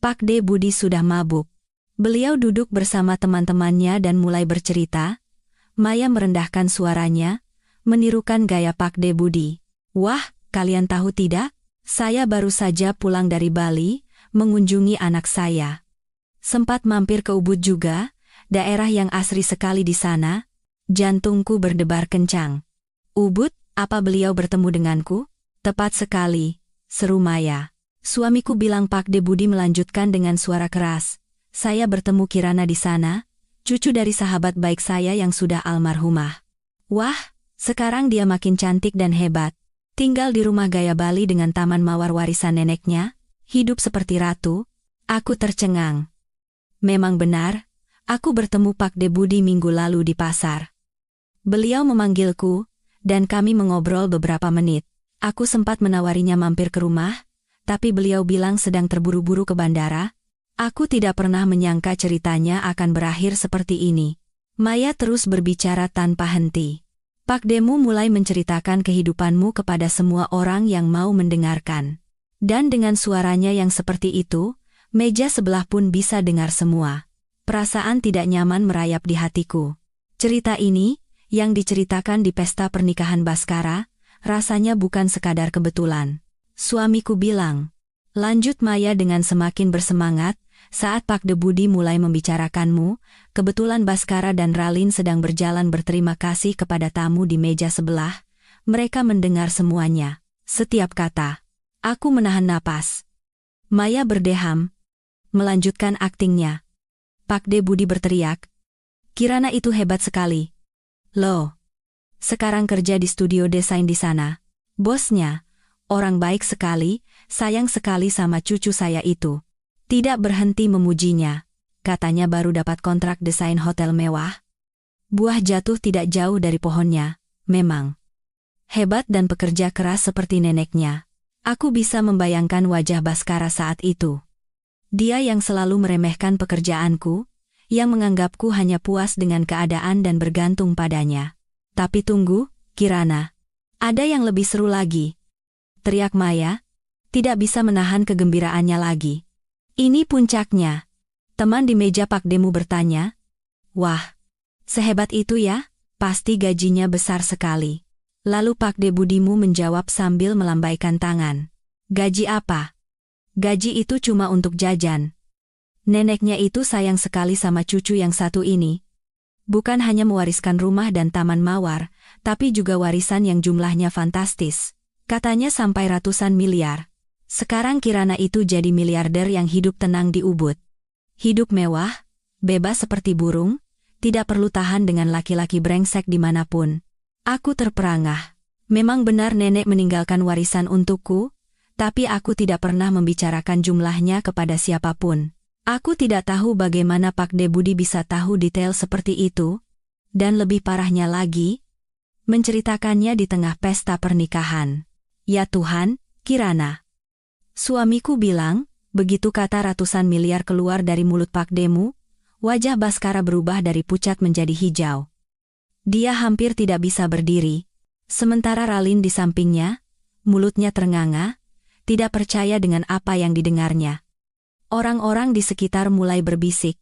Pak De Budi sudah mabuk. Beliau duduk bersama teman-temannya dan mulai bercerita. Maya merendahkan suaranya, menirukan gaya Pak De Budi. Wah, kalian tahu tidak? Saya baru saja pulang dari Bali, mengunjungi anak saya. Sempat mampir ke Ubud juga, daerah yang asri sekali di sana. Jantungku berdebar kencang. Ubud, apa beliau bertemu denganku? Tepat sekali, seru Maya. Suamiku bilang. Pak De Budi melanjutkan dengan suara keras. Saya bertemu Kirana di sana, cucu dari sahabat baik saya yang sudah almarhumah. Wah, sekarang dia makin cantik dan hebat. Tinggal di rumah gaya Bali dengan taman mawar warisan neneknya, hidup seperti ratu. Aku tercengang. Memang benar, aku bertemu Pak De Budi minggu lalu di pasar. Beliau memanggilku, dan kami mengobrol beberapa menit. Aku sempat menawarinya mampir ke rumah, tapi beliau bilang sedang terburu-buru ke bandara. Aku tidak pernah menyangka ceritanya akan berakhir seperti ini. Maya terus berbicara tanpa henti. Pak Demu mulai menceritakan kehidupanmu kepada semua orang yang mau mendengarkan. Dan dengan suaranya yang seperti itu, meja sebelah pun bisa dengar semua. Perasaan tidak nyaman merayap di hatiku. Cerita ini, yang diceritakan di pesta pernikahan Baskara, rasanya bukan sekadar kebetulan. Suamiku bilang. Lanjut Maya dengan semakin bersemangat. Saat Pak De Budi mulai membicarakanmu, kebetulan Baskara dan Ralin sedang berjalan berterima kasih kepada tamu di meja sebelah. Mereka mendengar semuanya, setiap kata. Aku menahan napas. Maya berdeham, melanjutkan aktingnya. Pak De Budi berteriak, Kirana itu hebat sekali. Loh, sekarang kerja di studio desain di sana. Bosnya, orang baik sekali, sayang sekali sama cucu saya itu. Tidak berhenti memujinya. Katanya baru dapat kontrak desain hotel mewah. Buah jatuh tidak jauh dari pohonnya, memang. Hebat dan pekerja keras seperti neneknya. Aku bisa membayangkan wajah Baskara saat itu. Dia yang selalu meremehkan pekerjaanku, yang menganggapku hanya puas dengan keadaan dan bergantung padanya. Tapi tunggu, Kirana. Ada yang lebih seru lagi. Teriak Maya, tidak bisa menahan kegembiraannya lagi. Ini puncaknya. Teman di meja Pak Demu bertanya. Wah, sehebat itu ya? Pasti gajinya besar sekali. Lalu Pak De Budimu menjawab sambil melambaikan tangan. Gaji apa? Gaji itu cuma untuk jajan. Neneknya itu sayang sekali sama cucu yang satu ini. Bukan hanya mewariskan rumah dan taman mawar, tapi juga warisan yang jumlahnya fantastis. Katanya sampai ratusan miliar. Sekarang Kirana itu jadi miliarder yang hidup tenang di Ubud. Hidup mewah, bebas seperti burung, tidak perlu tahan dengan laki-laki brengsek dimanapun. Aku terperangah. Memang benar nenek meninggalkan warisan untukku, tapi aku tidak pernah membicarakan jumlahnya kepada siapapun. Aku tidak tahu bagaimana Pak De Budi bisa tahu detail seperti itu, dan lebih parahnya lagi, menceritakannya di tengah pesta pernikahan. Ya Tuhan, Kirana. Suamiku bilang, begitu kata ratusan miliar keluar dari mulut Pak Demu, wajah Baskara berubah dari pucat menjadi hijau. Dia hampir tidak bisa berdiri. Sementara Ralin di sampingnya, mulutnya ternganga, tidak percaya dengan apa yang didengarnya. Orang-orang di sekitar mulai berbisik.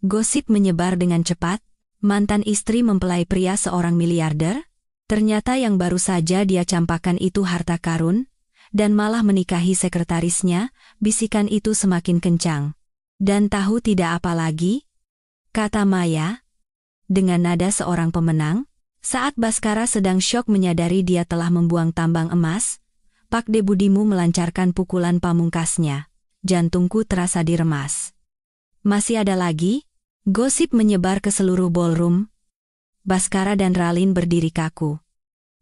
Gosip menyebar dengan cepat, mantan istri mempelai pria seorang miliarder, ternyata yang baru saja dia campakkan itu harta karun, dan malah menikahi sekretarisnya. Bisikan itu semakin kencang. Dan tahu tidak apa lagi? Kata Maya, dengan nada seorang pemenang, saat Baskara sedang syok menyadari dia telah membuang tambang emas, Pak De Budimu melancarkan pukulan pamungkasnya. Jantungku terasa diremas. Masih ada lagi? Gosip menyebar ke seluruh ballroom. Baskara dan Ralin berdiri kaku.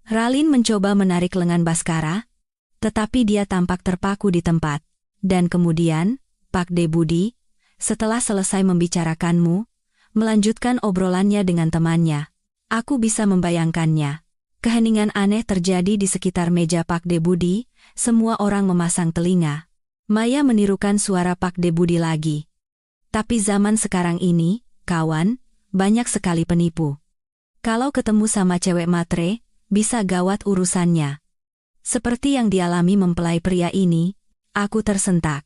Ralin mencoba menarik lengan Baskara. Tetapi dia tampak terpaku di tempat. Dan kemudian, Pak Debudi, setelah selesai membicarakanmu, melanjutkan obrolannya dengan temannya. Aku bisa membayangkannya. Keheningan aneh terjadi di sekitar meja Pak Debudi, semua orang memasang telinga. Maya menirukan suara Pak Debudi lagi. Tapi zaman sekarang ini, kawan, banyak sekali penipu. Kalau ketemu sama cewek matre, bisa gawat urusannya. Seperti yang dialami mempelai pria ini, aku tersentak.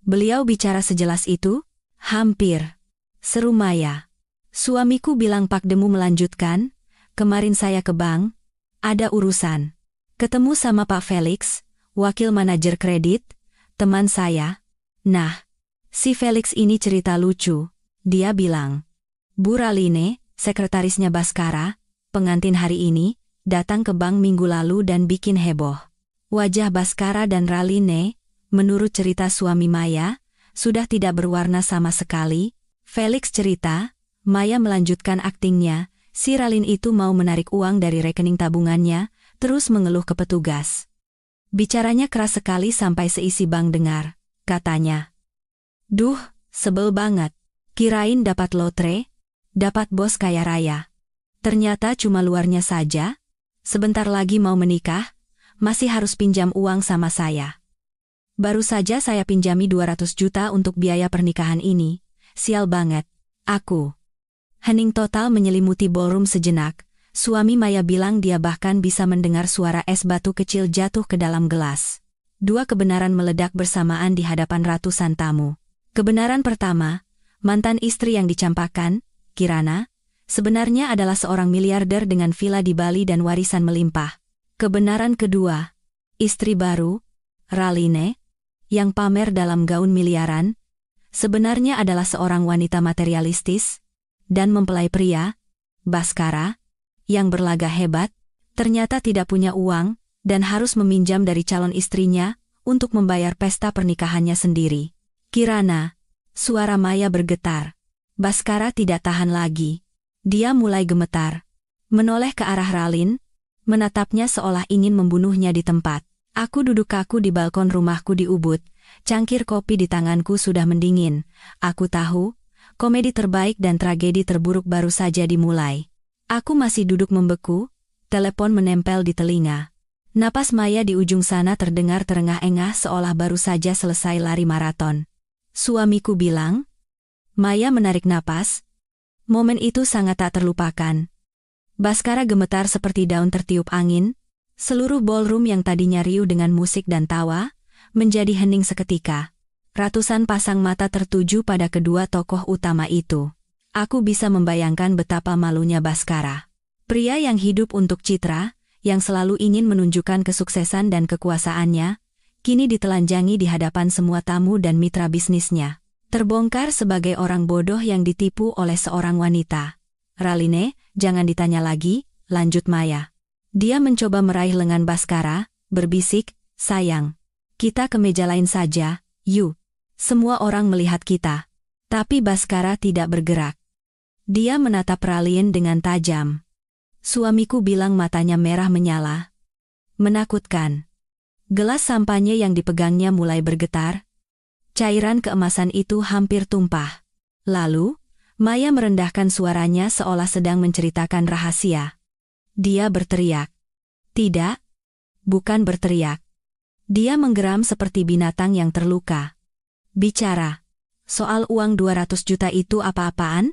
Beliau bicara sejelas itu? Hampir. Seru Maya. Suamiku bilang Pak Demu melanjutkan, kemarin saya ke bank, ada urusan. Ketemu sama Pak Felix, wakil manajer kredit, teman saya. Nah, si Felix ini cerita lucu. Dia bilang, Bu Raline, sekretarisnya Baskara, pengantin hari ini, datang ke bank minggu lalu dan bikin heboh. Wajah Baskara dan Raline, menurut cerita suami Maya, sudah tidak berwarna sama sekali. Felix cerita, Maya melanjutkan aktingnya, si Ralin itu mau menarik uang dari rekening tabungannya, terus mengeluh ke petugas. Bicaranya keras sekali sampai seisi bank dengar, katanya. Duh, sebel banget. Kirain dapat lotre, dapat bos kaya raya. Ternyata cuma luarnya saja. Sebentar lagi mau menikah, masih harus pinjam uang sama saya. Baru saja saya pinjami 200 juta untuk biaya pernikahan ini. Sial banget. Aku. Hening total menyelimuti ballroom sejenak. Suami Maya bilang dia bahkan bisa mendengar suara es batu kecil jatuh ke dalam gelas. Dua kebenaran meledak bersamaan di hadapan ratusan tamu. Kebenaran pertama, mantan istri yang dicampakkan, Kirana, sebenarnya adalah seorang miliarder dengan villa di Bali dan warisan melimpah. Kebenaran kedua, istri baru, Raline, yang pamer dalam gaun miliaran, sebenarnya adalah seorang wanita materialistis, dan mempelai pria, Baskara, yang berlaga hebat, ternyata tidak punya uang, dan harus meminjam dari calon istrinya, untuk membayar pesta pernikahannya sendiri. Kirana, suara Maya bergetar. Baskara tidak tahan lagi. Dia mulai gemetar. Menoleh ke arah Ralin, menatapnya seolah ingin membunuhnya di tempat. Aku duduk kaku di balkon rumahku di Ubud, cangkir kopi di tanganku sudah mendingin. Aku tahu, komedi terbaik dan tragedi terburuk baru saja dimulai. Aku masih duduk membeku, telepon menempel di telinga. Napas Maya di ujung sana terdengar terengah-engah seolah baru saja selesai lari maraton. Suamiku bilang, Maya menarik napas. Momen itu sangat tak terlupakan. Baskara gemetar seperti daun tertiup angin. Seluruh ballroom yang tadinya riuh dengan musik dan tawa, menjadi hening seketika. Ratusan pasang mata tertuju pada kedua tokoh utama itu. Aku bisa membayangkan betapa malunya Baskara. Pria yang hidup untuk citra, yang selalu ingin menunjukkan kesuksesan dan kekuasaannya, kini ditelanjangi di hadapan semua tamu dan mitra bisnisnya. Terbongkar sebagai orang bodoh yang ditipu oleh seorang wanita. Raline, jangan ditanya lagi, lanjut Maya. Dia mencoba meraih lengan Baskara, berbisik, sayang. Kita ke meja lain saja, yuk. Semua orang melihat kita. Tapi Baskara tidak bergerak. Dia menatap Ralin dengan tajam. Suamiku bilang matanya merah menyala. Menakutkan. Gelas sampahnya yang dipegangnya mulai bergetar. Cairan keemasan itu hampir tumpah. Lalu, Maya merendahkan suaranya seolah sedang menceritakan rahasia. Dia berteriak. Tidak. Bukan berteriak. Dia menggeram seperti binatang yang terluka. Bicara. Soal uang 200 juta itu apa-apaan?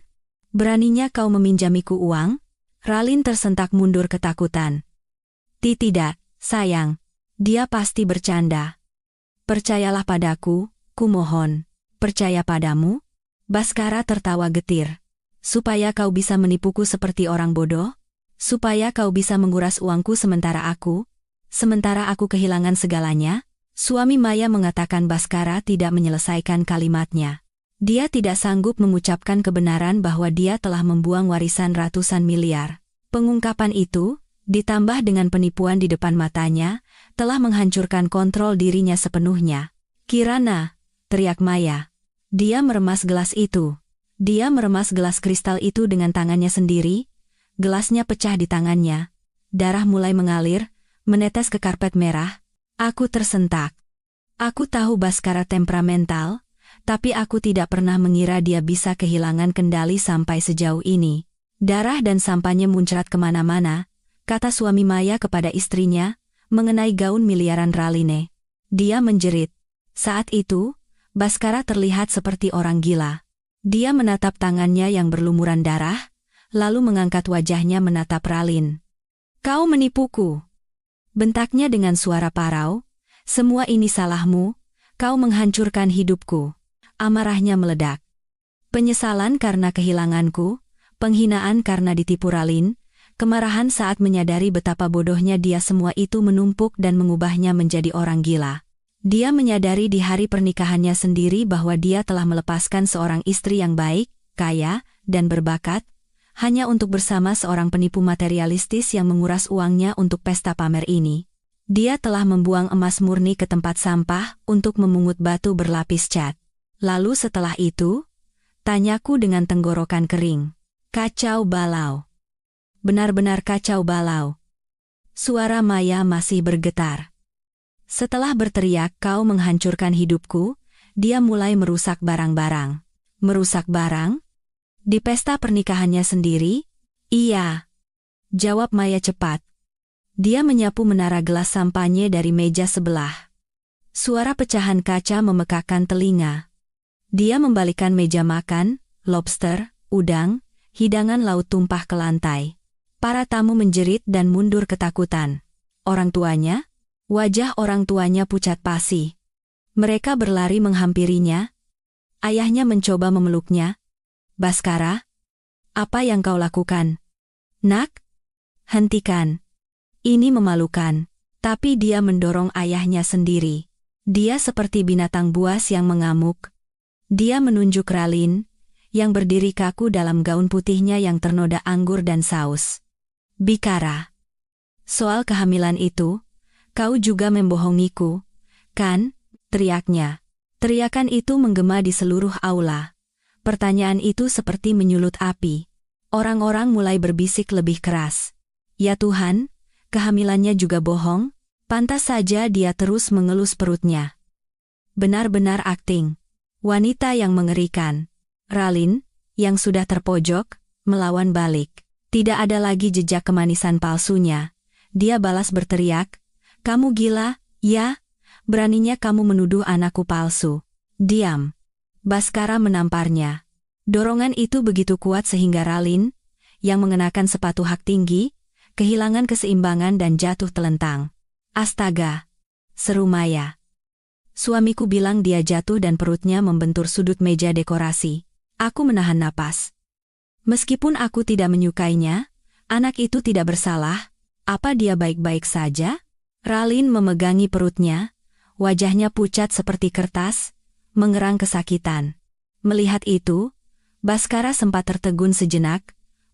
Beraninya kau meminjamiku uang? Ralin tersentak mundur ketakutan. Tidak, sayang. Dia pasti bercanda. Percayalah padaku, kumohon. Percaya padamu? Baskara tertawa getir. Supaya kau bisa menipuku seperti orang bodoh? Supaya kau bisa menguras uangku sementara aku kehilangan segalanya? Suami Maya mengatakan Baskara tidak menyelesaikan kalimatnya. Dia tidak sanggup mengucapkan kebenaran bahwa dia telah membuang warisan ratusan miliar. Pengungkapan itu, ditambah dengan penipuan di depan matanya, telah menghancurkan kontrol dirinya sepenuhnya. Kirana, teriak Maya. Dia meremas gelas itu. Dia meremas gelas kristal itu dengan tangannya sendiri. Gelasnya pecah di tangannya. Darah mulai mengalir, menetes ke karpet merah. Aku tersentak. Aku tahu Baskara temperamental, tapi aku tidak pernah mengira dia bisa kehilangan kendali sampai sejauh ini. Darah dan sampahnya muncrat kemana-mana, kata suami Maya kepada istrinya, mengenai gaun miliaran Raline. Dia menjerit. Saat itu, Baskara terlihat seperti orang gila. Dia menatap tangannya yang berlumuran darah, lalu mengangkat wajahnya menatap Ralin. Kau menipuku. Bentaknya dengan suara parau. Semua ini salahmu, kau menghancurkan hidupku. Amarahnya meledak. Penyesalan karena kehilanganku, penghinaan karena ditipu Ralin, kemarahan saat menyadari betapa bodohnya dia, semua itu menumpuk dan mengubahnya menjadi orang gila. Dia menyadari di hari pernikahannya sendiri bahwa dia telah melepaskan seorang istri yang baik, kaya, dan berbakat, hanya untuk bersama seorang penipu materialistis yang menguras uangnya untuk pesta pamer ini. Dia telah membuang emas murni ke tempat sampah untuk memungut batu berlapis cat. Lalu setelah itu, tanyaku dengan tenggorokan kering. Kacau balau. Benar-benar kacau balau. Suara Maya masih bergetar. Setelah berteriak kau menghancurkan hidupku, dia mulai merusak barang-barang. Merusak barang? Di pesta pernikahannya sendiri? Iya. Jawab Maya cepat. Dia menyapu menara gelas sampahnya dari meja sebelah. Suara pecahan kaca memekakkan telinga. Dia membalikkan meja makan, lobster, udang, hidangan laut tumpah ke lantai. Para tamu menjerit dan mundur ketakutan. Orang tuanya? Wajah orang tuanya pucat pasi. Mereka berlari menghampirinya. Ayahnya mencoba memeluknya. Baskara, apa yang kau lakukan? Nak? Hentikan. Ini memalukan. Tapi dia mendorong ayahnya sendiri. Dia seperti binatang buas yang mengamuk. Dia menunjuk Ralin, yang berdiri kaku dalam gaun putihnya yang ternoda anggur dan saus. Bikara. Soal kehamilan itu, kau juga membohongiku, kan? Teriaknya. Teriakan itu menggema di seluruh aula. Pertanyaan itu seperti menyulut api. Orang-orang mulai berbisik lebih keras. Ya Tuhan, kehamilannya juga bohong? Pantas saja dia terus mengelus perutnya. Benar-benar akting. Wanita yang mengerikan. Ralin, yang sudah terpojok, melawan balik. Tidak ada lagi jejak kemanisan palsunya. Dia balas berteriak, kamu gila, ya? Beraninya kamu menuduh anakku palsu. Diam. Baskara menamparnya. Dorongan itu begitu kuat sehingga Ralin, yang mengenakan sepatu hak tinggi, kehilangan keseimbangan dan jatuh telentang. Astaga! Seru Maya. Suamiku bilang dia jatuh dan perutnya membentur sudut meja dekorasi. Aku menahan napas. Meskipun aku tidak menyukainya, anak itu tidak bersalah. Apa dia baik-baik saja? Ralin memegangi perutnya, wajahnya pucat seperti kertas, mengerang kesakitan. Melihat itu, Baskara sempat tertegun sejenak,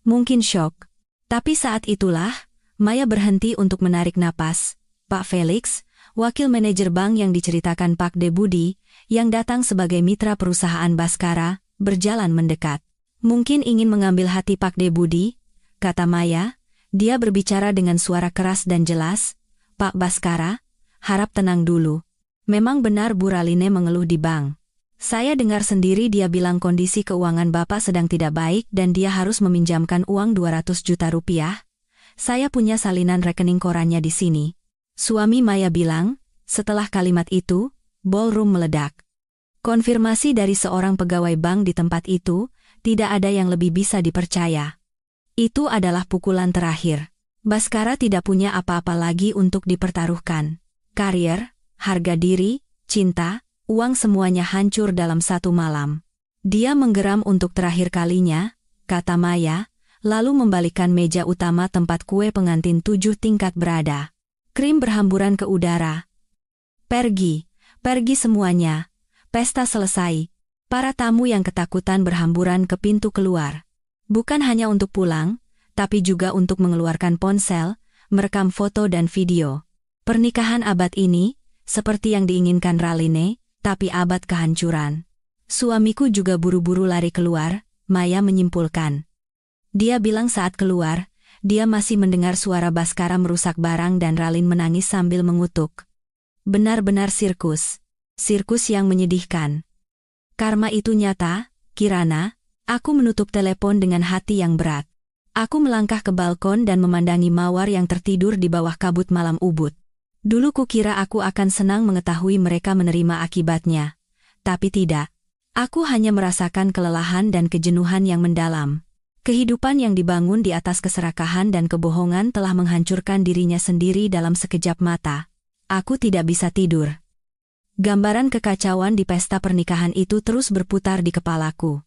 mungkin syok. Tapi saat itulah, Maya berhenti untuk menarik napas. Pak Felix, wakil manajer bank yang diceritakan Pak De Budi, yang datang sebagai mitra perusahaan Baskara, berjalan mendekat. Mungkin ingin mengambil hati Pak De Budi, kata Maya. Dia berbicara dengan suara keras dan jelas. Pak Baskara, harap tenang dulu. Memang benar Bu Raline mengeluh di bank. Saya dengar sendiri dia bilang kondisi keuangan Bapak sedang tidak baik dan dia harus meminjamkan uang 200 juta rupiah. Saya punya salinan rekening korannya di sini. Suami Maya bilang, setelah kalimat itu, ballroom meledak. Konfirmasi dari seorang pegawai bank di tempat itu, tidak ada yang lebih bisa dipercaya. Itu adalah pukulan terakhir. Baskara tidak punya apa-apa lagi untuk dipertaruhkan. Karier, harga diri, cinta, uang semuanya hancur dalam satu malam. Dia menggeram untuk terakhir kalinya, kata Maya, lalu membalikkan meja utama tempat kue pengantin 7 tingkat berada. Krim berhamburan ke udara. Pergi, pergi semuanya. Pesta selesai. Para tamu yang ketakutan berhamburan ke pintu keluar. Bukan hanya untuk pulang, tapi juga untuk mengeluarkan ponsel, merekam foto dan video. Pernikahan abad ini, seperti yang diinginkan Raline, tapi abad kehancuran. Suamiku juga buru-buru lari keluar, Maya menyimpulkan. Dia bilang saat keluar, dia masih mendengar suara Baskara merusak barang dan Ralin menangis sambil mengutuk. Benar-benar sirkus. Sirkus yang menyedihkan. Karma itu nyata, Kirana. Aku menutup telepon dengan hati yang berat. Aku melangkah ke balkon dan memandangi mawar yang tertidur di bawah kabut malam Ubud. Dulu kukira aku akan senang mengetahui mereka menerima akibatnya. Tapi tidak. Aku hanya merasakan kelelahan dan kejenuhan yang mendalam. Kehidupan yang dibangun di atas keserakahan dan kebohongan telah menghancurkan dirinya sendiri dalam sekejap mata. Aku tidak bisa tidur. Gambaran kekacauan di pesta pernikahan itu terus berputar di kepalaku.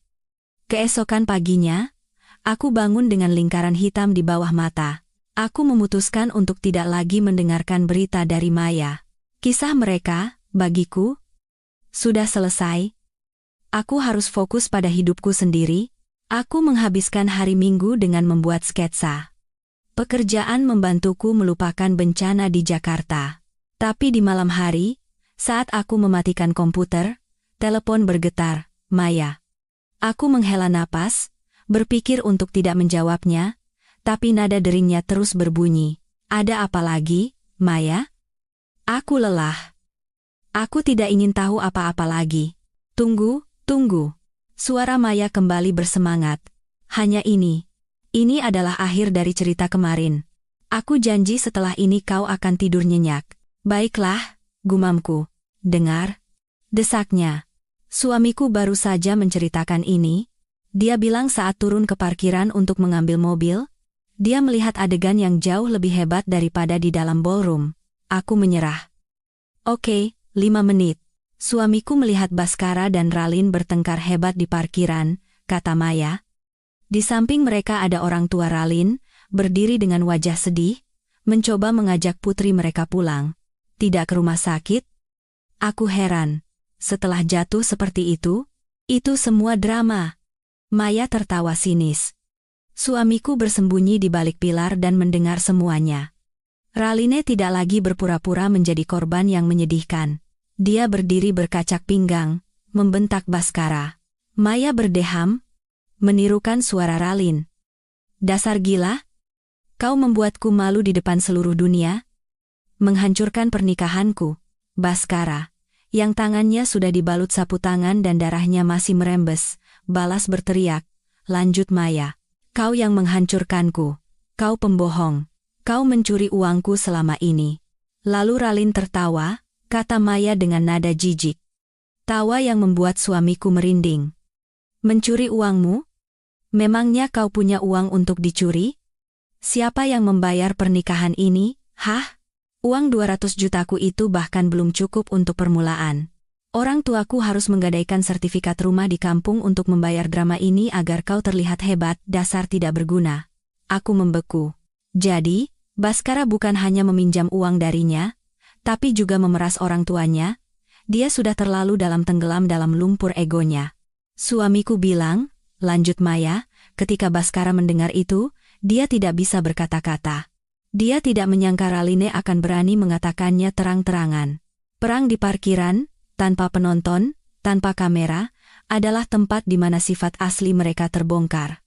Keesokan paginya, aku bangun dengan lingkaran hitam di bawah mata. Aku memutuskan untuk tidak lagi mendengarkan berita dari Maya. Kisah mereka, bagiku, sudah selesai. Aku harus fokus pada hidupku sendiri. Aku menghabiskan hari Minggu dengan membuat sketsa. Pekerjaan membantuku melupakan bencana di Jakarta. Tapi di malam hari, saat aku mematikan komputer, telepon bergetar, Maya. Aku menghela napas, berpikir untuk tidak menjawabnya, tapi nada deringnya terus berbunyi. Ada apa lagi, Maya? Aku lelah. Aku tidak ingin tahu apa-apa lagi. Tunggu, tunggu. Suara Maya kembali bersemangat. Hanya ini. Ini adalah akhir dari cerita kemarin. Aku janji setelah ini kau akan tidur nyenyak. Baiklah, gumamku. Dengar. Desaknya. Suamiku baru saja menceritakan ini. Dia bilang saat turun ke parkiran untuk mengambil mobil, dia melihat adegan yang jauh lebih hebat daripada di dalam ballroom. Aku menyerah. Oke, 5 menit. Suamiku melihat Baskara dan Ralin bertengkar hebat di parkiran, kata Maya. Di samping mereka ada orang tua Ralin, berdiri dengan wajah sedih, mencoba mengajak putri mereka pulang. Tidak ke rumah sakit? Aku heran. Setelah jatuh seperti itu semua drama. Maya tertawa sinis. Suamiku bersembunyi di balik pilar dan mendengar semuanya. Raline tidak lagi berpura-pura menjadi korban yang menyedihkan. Dia berdiri berkacak pinggang, membentak Baskara. Maya berdeham, menirukan suara Ralin. Dasar gila? Kau membuatku malu di depan seluruh dunia? Menghancurkan pernikahanku, Baskara, yang tangannya sudah dibalut sapu tangan dan darahnya masih merembes, balas berteriak. Lanjut Maya. Kau yang menghancurkanku. Kau pembohong. Kau mencuri uangku selama ini. Lalu Ralin tertawa, kata Maya dengan nada jijik. Tawa yang membuat suamiku merinding. Mencuri uangmu? Memangnya kau punya uang untuk dicuri? Siapa yang membayar pernikahan ini? Hah? Uang 200 jutaku itu bahkan belum cukup untuk permulaan. Orang tuaku harus menggadaikan sertifikat rumah di kampung untuk membayar drama ini agar kau terlihat hebat, dasar tidak berguna. Aku membeku. Jadi, Baskara bukan hanya meminjam uang darinya, tapi juga memeras orang tuanya. Dia sudah terlalu tenggelam dalam lumpur egonya. Suamiku bilang, lanjut Maya, ketika Baskara mendengar itu, dia tidak bisa berkata-kata. Dia tidak menyangka Raline akan berani mengatakannya terang-terangan. Perang di parkiran, tanpa penonton, tanpa kamera, adalah tempat di mana sifat asli mereka terbongkar.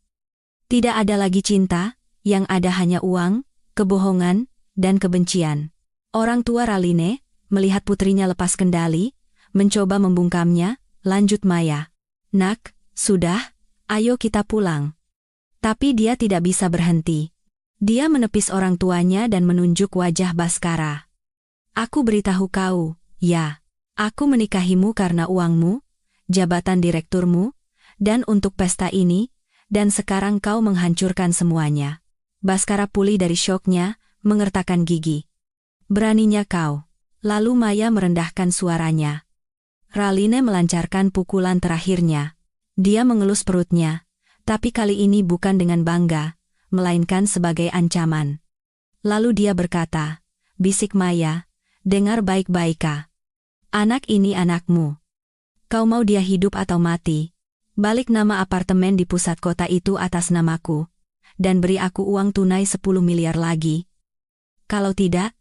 Tidak ada lagi cinta, yang ada hanya uang, kebohongan, dan kebencian. Orang tua Raline, melihat putrinya lepas kendali, mencoba membungkamnya, lanjut Maya. Nak, sudah, ayo kita pulang. Tapi dia tidak bisa berhenti. Dia menepis orang tuanya dan menunjuk wajah Baskara. Aku beritahu kau, ya. Aku menikahimu karena uangmu, jabatan direkturmu, dan untuk pesta ini, dan sekarang kau menghancurkan semuanya. Baskara pulih dari syoknya, mengertakkan gigi. Beraninya kau. Lalu Maya merendahkan suaranya. Raline melancarkan pukulan terakhirnya. Dia mengelus perutnya, tapi kali ini bukan dengan bangga, melainkan sebagai ancaman. Lalu dia berkata, bisik Maya, dengar baik-baik Kak. Anak ini anakmu. Kau mau dia hidup atau mati? Balik nama apartemen di pusat kota itu atas namaku, dan beri aku uang tunai 10 miliar lagi. Kalau tidak,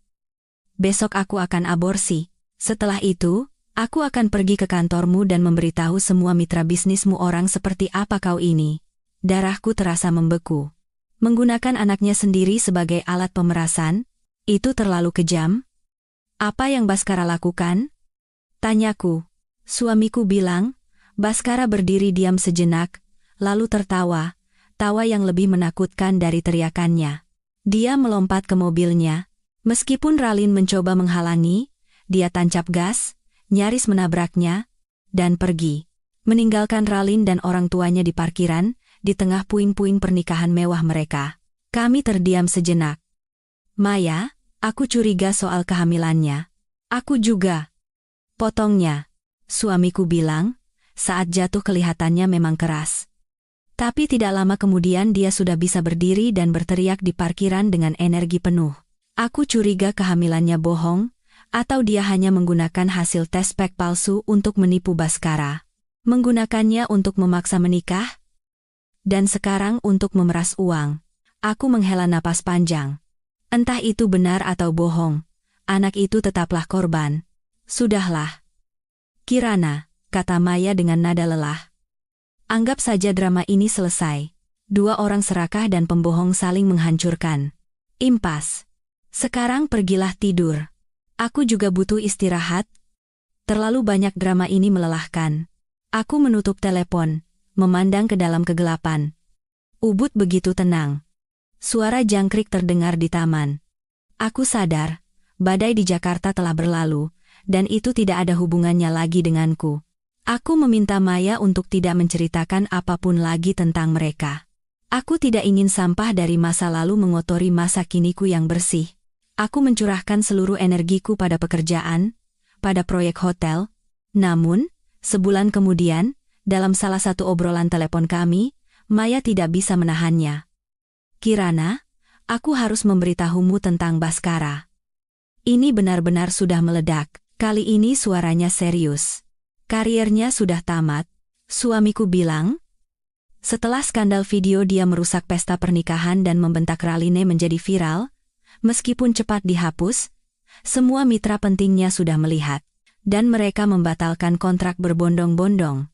besok aku akan aborsi. Setelah itu, aku akan pergi ke kantormu dan memberitahu semua mitra bisnismu orang seperti apa kau ini. Darahku terasa membeku. Menggunakan anaknya sendiri sebagai alat pemerasan, itu terlalu kejam. Apa yang Baskara lakukan? Tanyaku. Suamiku bilang. Baskara berdiri diam sejenak, lalu tertawa, tawa yang lebih menakutkan dari teriakannya. Dia melompat ke mobilnya. Meskipun Ralin mencoba menghalangi, dia tancap gas, nyaris menabraknya, dan pergi. Meninggalkan Ralin dan orang tuanya di parkiran, di tengah puing-puing pernikahan mewah mereka. Kami terdiam sejenak. Maya, aku curiga soal kehamilannya. Aku juga. Potongnya. Suamiku bilang, saat jatuh kelihatannya memang keras. Tapi tidak lama kemudian dia sudah bisa berdiri dan berteriak di parkiran dengan energi penuh. Aku curiga kehamilannya bohong, atau dia hanya menggunakan hasil tes pack palsu untuk menipu Baskara. Menggunakannya untuk memaksa menikah, dan sekarang untuk memeras uang. Aku menghela napas panjang. Entah itu benar atau bohong, anak itu tetaplah korban. Sudahlah. Kirana, kata Maya dengan nada lelah. Anggap saja drama ini selesai. Dua orang serakah dan pembohong saling menghancurkan. Impas. Sekarang pergilah tidur. Aku juga butuh istirahat. Terlalu banyak drama ini melelahkan. Aku menutup telepon, memandang ke dalam kegelapan. Ubud begitu tenang. Suara jangkrik terdengar di taman. Aku sadar, badai di Jakarta telah berlalu, dan itu tidak ada hubungannya lagi denganku. Aku meminta Maya untuk tidak menceritakan apapun lagi tentang mereka. Aku tidak ingin sampah dari masa lalu mengotori masa kiniku yang bersih. Aku mencurahkan seluruh energiku pada pekerjaan, pada proyek hotel. Namun, sebulan kemudian, dalam salah satu obrolan telepon kami, Maya tidak bisa menahannya. Kirana, aku harus memberitahumu tentang Baskara. Ini benar-benar sudah meledak. Kali ini suaranya serius. Kariernya sudah tamat. Suamiku bilang. Setelah skandal video dia merusak pesta pernikahan dan membentak Raline menjadi viral, meskipun cepat dihapus, semua mitra pentingnya sudah melihat, dan mereka membatalkan kontrak berbondong-bondong.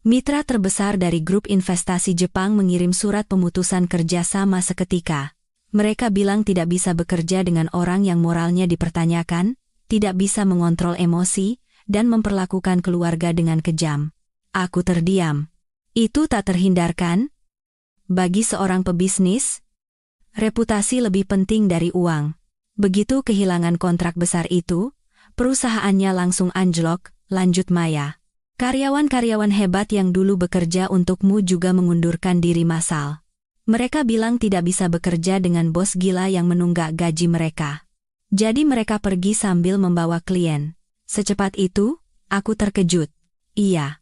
Mitra terbesar dari grup investasi Jepang mengirim surat pemutusan kerja sama seketika. Mereka bilang tidak bisa bekerja dengan orang yang moralnya dipertanyakan, tidak bisa mengontrol emosi, dan memperlakukan keluarga dengan kejam. Aku terdiam. Itu tak terhindarkan? Bagi seorang pebisnis, reputasi lebih penting dari uang. Begitu kehilangan kontrak besar itu, perusahaannya langsung anjlok, lanjut Maya. Karyawan-karyawan hebat yang dulu bekerja untukmu juga mengundurkan diri massal. Mereka bilang tidak bisa bekerja dengan bos gila yang menunggak gaji mereka. Jadi mereka pergi sambil membawa klien. Secepat itu, aku terkejut. Iya.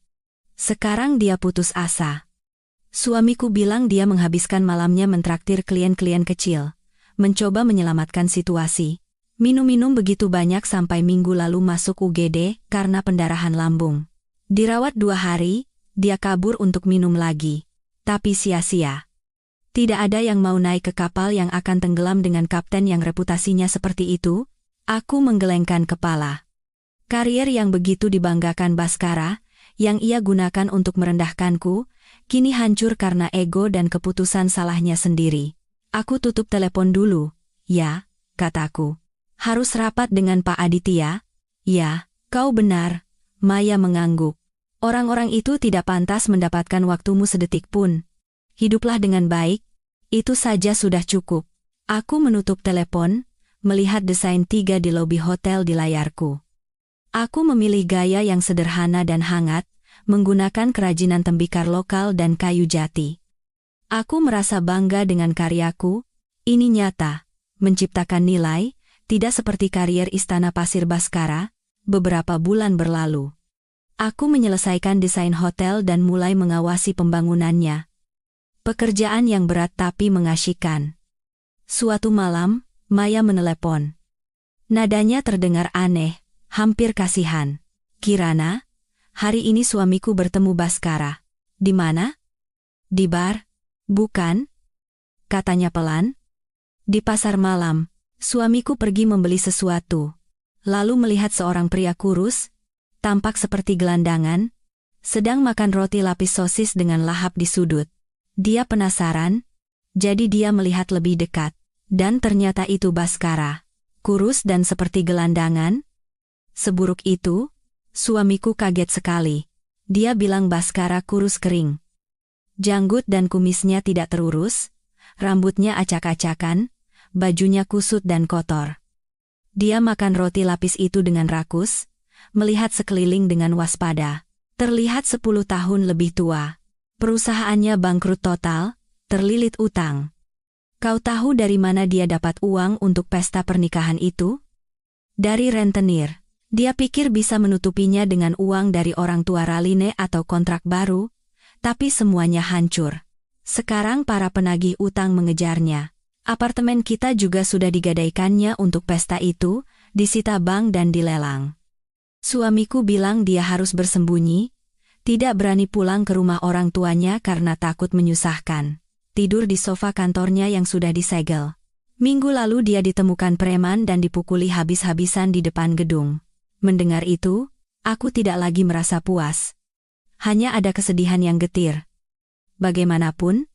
Sekarang dia putus asa. Suamiku bilang dia menghabiskan malamnya mentraktir klien-klien kecil, mencoba menyelamatkan situasi. Minum-minum begitu banyak sampai minggu lalu masuk UGD karena pendarahan lambung. Dirawat 2 hari, dia kabur untuk minum lagi. Tapi sia-sia. Tidak ada yang mau naik ke kapal yang akan tenggelam dengan kapten yang reputasinya seperti itu. Aku menggelengkan kepala. Karier yang begitu dibanggakan Baskara, yang ia gunakan untuk merendahkanku, kini hancur karena ego dan keputusan salahnya sendiri. Aku tutup telepon dulu. Ya, kataku. Harus rapat dengan Pak Aditya? Ya, kau benar. Maya mengangguk. Orang-orang itu tidak pantas mendapatkan waktumu sedetik pun. Hiduplah dengan baik, itu saja sudah cukup. Aku menutup telepon, melihat desain 3 di lobi hotel di layarku. Aku memilih gaya yang sederhana dan hangat, menggunakan kerajinan tembikar lokal dan kayu jati. Aku merasa bangga dengan karyaku, ini nyata, menciptakan nilai, tidak seperti karier Istana Pasir Baskara, beberapa bulan berlalu. Aku menyelesaikan desain hotel dan mulai mengawasi pembangunannya. Pekerjaan yang berat tapi mengasyikkan. Suatu malam, Maya menelepon. Nadanya terdengar aneh, hampir kasihan. Kirana, hari ini suamiku bertemu Baskara. Di mana? Di bar? Bukan? Katanya pelan. Di pasar malam, suamiku pergi membeli sesuatu. Lalu melihat seorang pria kurus, tampak seperti gelandangan, sedang makan roti lapis sosis dengan lahap di sudut. Dia penasaran, jadi dia melihat lebih dekat, dan ternyata itu Baskara. kurus dan seperti gelandangan. Seburuk itu? Suamiku kaget sekali. Dia bilang Baskara kurus kering. Janggut dan kumisnya tidak terurus, rambutnya acak-acakan, bajunya kusut dan kotor. Dia makan roti lapis itu dengan rakus, melihat sekeliling dengan waspada. Terlihat 10 tahun lebih tua. Perusahaannya bangkrut total, terlilit utang. Kau tahu dari mana dia dapat uang untuk pesta pernikahan itu? Dari rentenir. Dia pikir bisa menutupinya dengan uang dari orang tua Raline atau kontrak baru, tapi semuanya hancur. Sekarang para penagih utang mengejarnya. Apartemen kita juga sudah digadaikannya untuk pesta itu, disita bank dan dilelang. Suamiku bilang dia harus bersembunyi, tidak berani pulang ke rumah orang tuanya karena takut menyusahkan. Tidur di sofa kantornya yang sudah disegel. Minggu lalu dia ditemukan preman dan dipukuli habis-habisan di depan gedung. Mendengar itu, aku tidak lagi merasa puas. Hanya ada kesedihan yang getir. Bagaimanapun,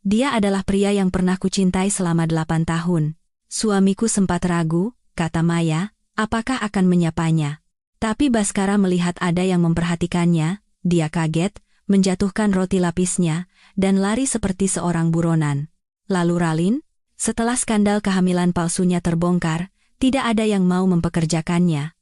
dia adalah pria yang pernah kucintai selama 8 tahun. Suamiku sempat ragu, kata Maya, apakah akan menyapanya. Tapi Baskara melihat ada yang memperhatikannya, dia kaget, menjatuhkan roti lapisnya, dan lari seperti seorang buronan. Lalu Ralin, setelah skandal kehamilan palsunya terbongkar, tidak ada yang mau mempekerjakannya.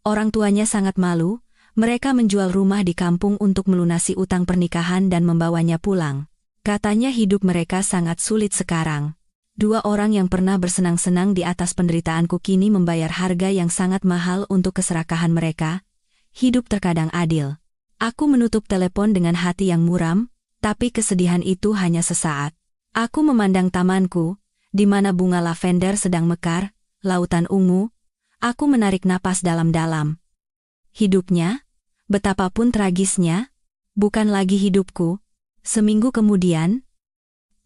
Orang tuanya sangat malu, mereka menjual rumah di kampung untuk melunasi utang pernikahan dan membawanya pulang. Katanya hidup mereka sangat sulit sekarang. 2 orang yang pernah bersenang-senang di atas penderitaanku kini membayar harga yang sangat mahal untuk keserakahan mereka. Hidup terkadang adil. Aku menutup telepon dengan hati yang muram, tapi kesedihan itu hanya sesaat. Aku memandang tamanku, di mana bunga lavender sedang mekar, lautan ungu. Aku menarik napas dalam-dalam. Hidupnya, betapapun tragisnya, bukan lagi hidupku. Seminggu kemudian,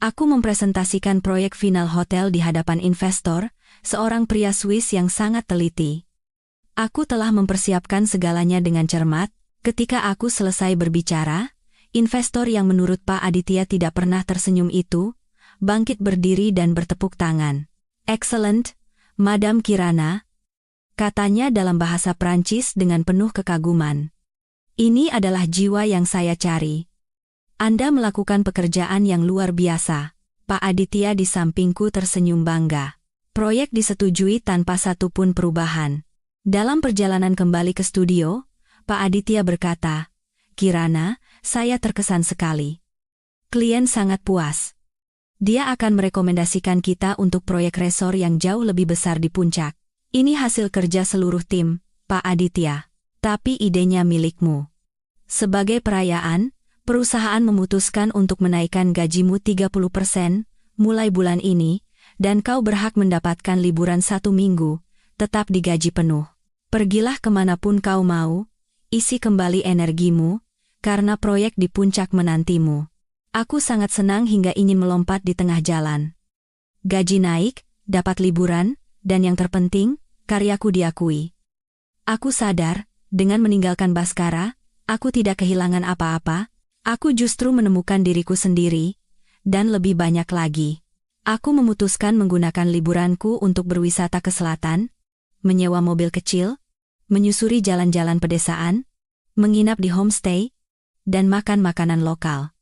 aku mempresentasikan proyek final hotel di hadapan investor, seorang pria Swiss yang sangat teliti. Aku telah mempersiapkan segalanya dengan cermat. Ketika aku selesai berbicara, investor yang menurut Pak Aditya tidak pernah tersenyum itu, bangkit berdiri dan bertepuk tangan. "Excellent, Madame Kirana," katanya dalam bahasa Prancis dengan penuh kekaguman. "Ini adalah jiwa yang saya cari. Anda melakukan pekerjaan yang luar biasa." Pak Aditya di sampingku tersenyum bangga. Proyek disetujui tanpa satupun perubahan. Dalam perjalanan kembali ke studio, Pak Aditya berkata, "Kirana, saya terkesan sekali. Klien sangat puas. Dia akan merekomendasikan kita untuk proyek resor yang jauh lebih besar di puncak. Ini hasil kerja seluruh tim, Pak Aditya. Tapi idenya milikmu. Sebagai perayaan, perusahaan memutuskan untuk menaikkan gajimu 30% mulai bulan ini, dan kau berhak mendapatkan liburan 1 minggu, tetap digaji penuh. Pergilah kemanapun kau mau, isi kembali energimu, karena proyek di puncak menantimu. Aku sangat senang hingga ingin melompat di tengah jalan. Gaji naik, dapat liburan, dan yang terpenting, karyaku diakui. Aku sadar, dengan meninggalkan Baskara, aku tidak kehilangan apa-apa, aku justru menemukan diriku sendiri, dan lebih banyak lagi. Aku memutuskan menggunakan liburanku untuk berwisata ke selatan, menyewa mobil kecil, menyusuri jalan-jalan pedesaan, menginap di homestay, dan makan makanan lokal.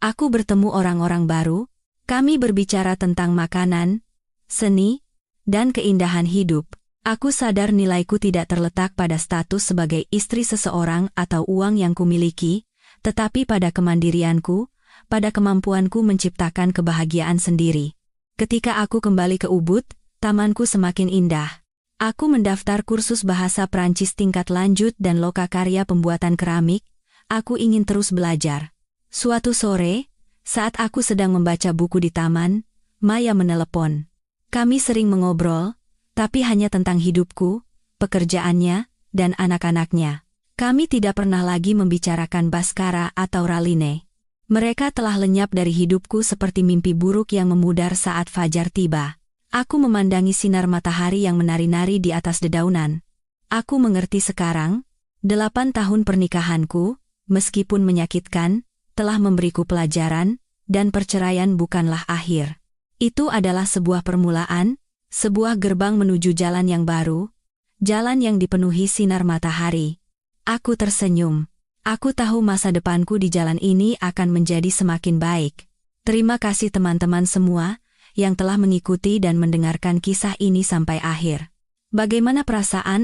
Aku bertemu orang-orang baru, kami berbicara tentang makanan, seni, dan keindahan hidup. Aku sadar nilaiku tidak terletak pada status sebagai istri seseorang atau uang yang kumiliki, tetapi pada kemandirianku, pada kemampuanku menciptakan kebahagiaan sendiri. Ketika aku kembali ke Ubud, tamanku semakin indah. Aku mendaftar kursus bahasa Prancis tingkat lanjut dan lokakarya pembuatan keramik. Aku ingin terus belajar. Suatu sore, saat aku sedang membaca buku di taman, Maya menelepon. Kami sering mengobrol, tapi hanya tentang hidupku, pekerjaannya, dan anak-anaknya. Kami tidak pernah lagi membicarakan Baskara atau Raline. Mereka telah lenyap dari hidupku seperti mimpi buruk yang memudar saat fajar tiba. Aku memandangi sinar matahari yang menari-nari di atas dedaunan. Aku mengerti sekarang, 8 tahun pernikahanku, meskipun menyakitkan, telah memberiku pelajaran, dan perceraian bukanlah akhir. Itu adalah sebuah permulaan, Sebuah gerbang menuju jalan yang baru, jalan yang dipenuhi sinar matahari. Aku tersenyum. Aku tahu masa depanku di jalan ini akan menjadi semakin baik. Terima kasih teman-teman semua yang telah mengikuti dan mendengarkan kisah ini sampai akhir. Bagaimana perasaan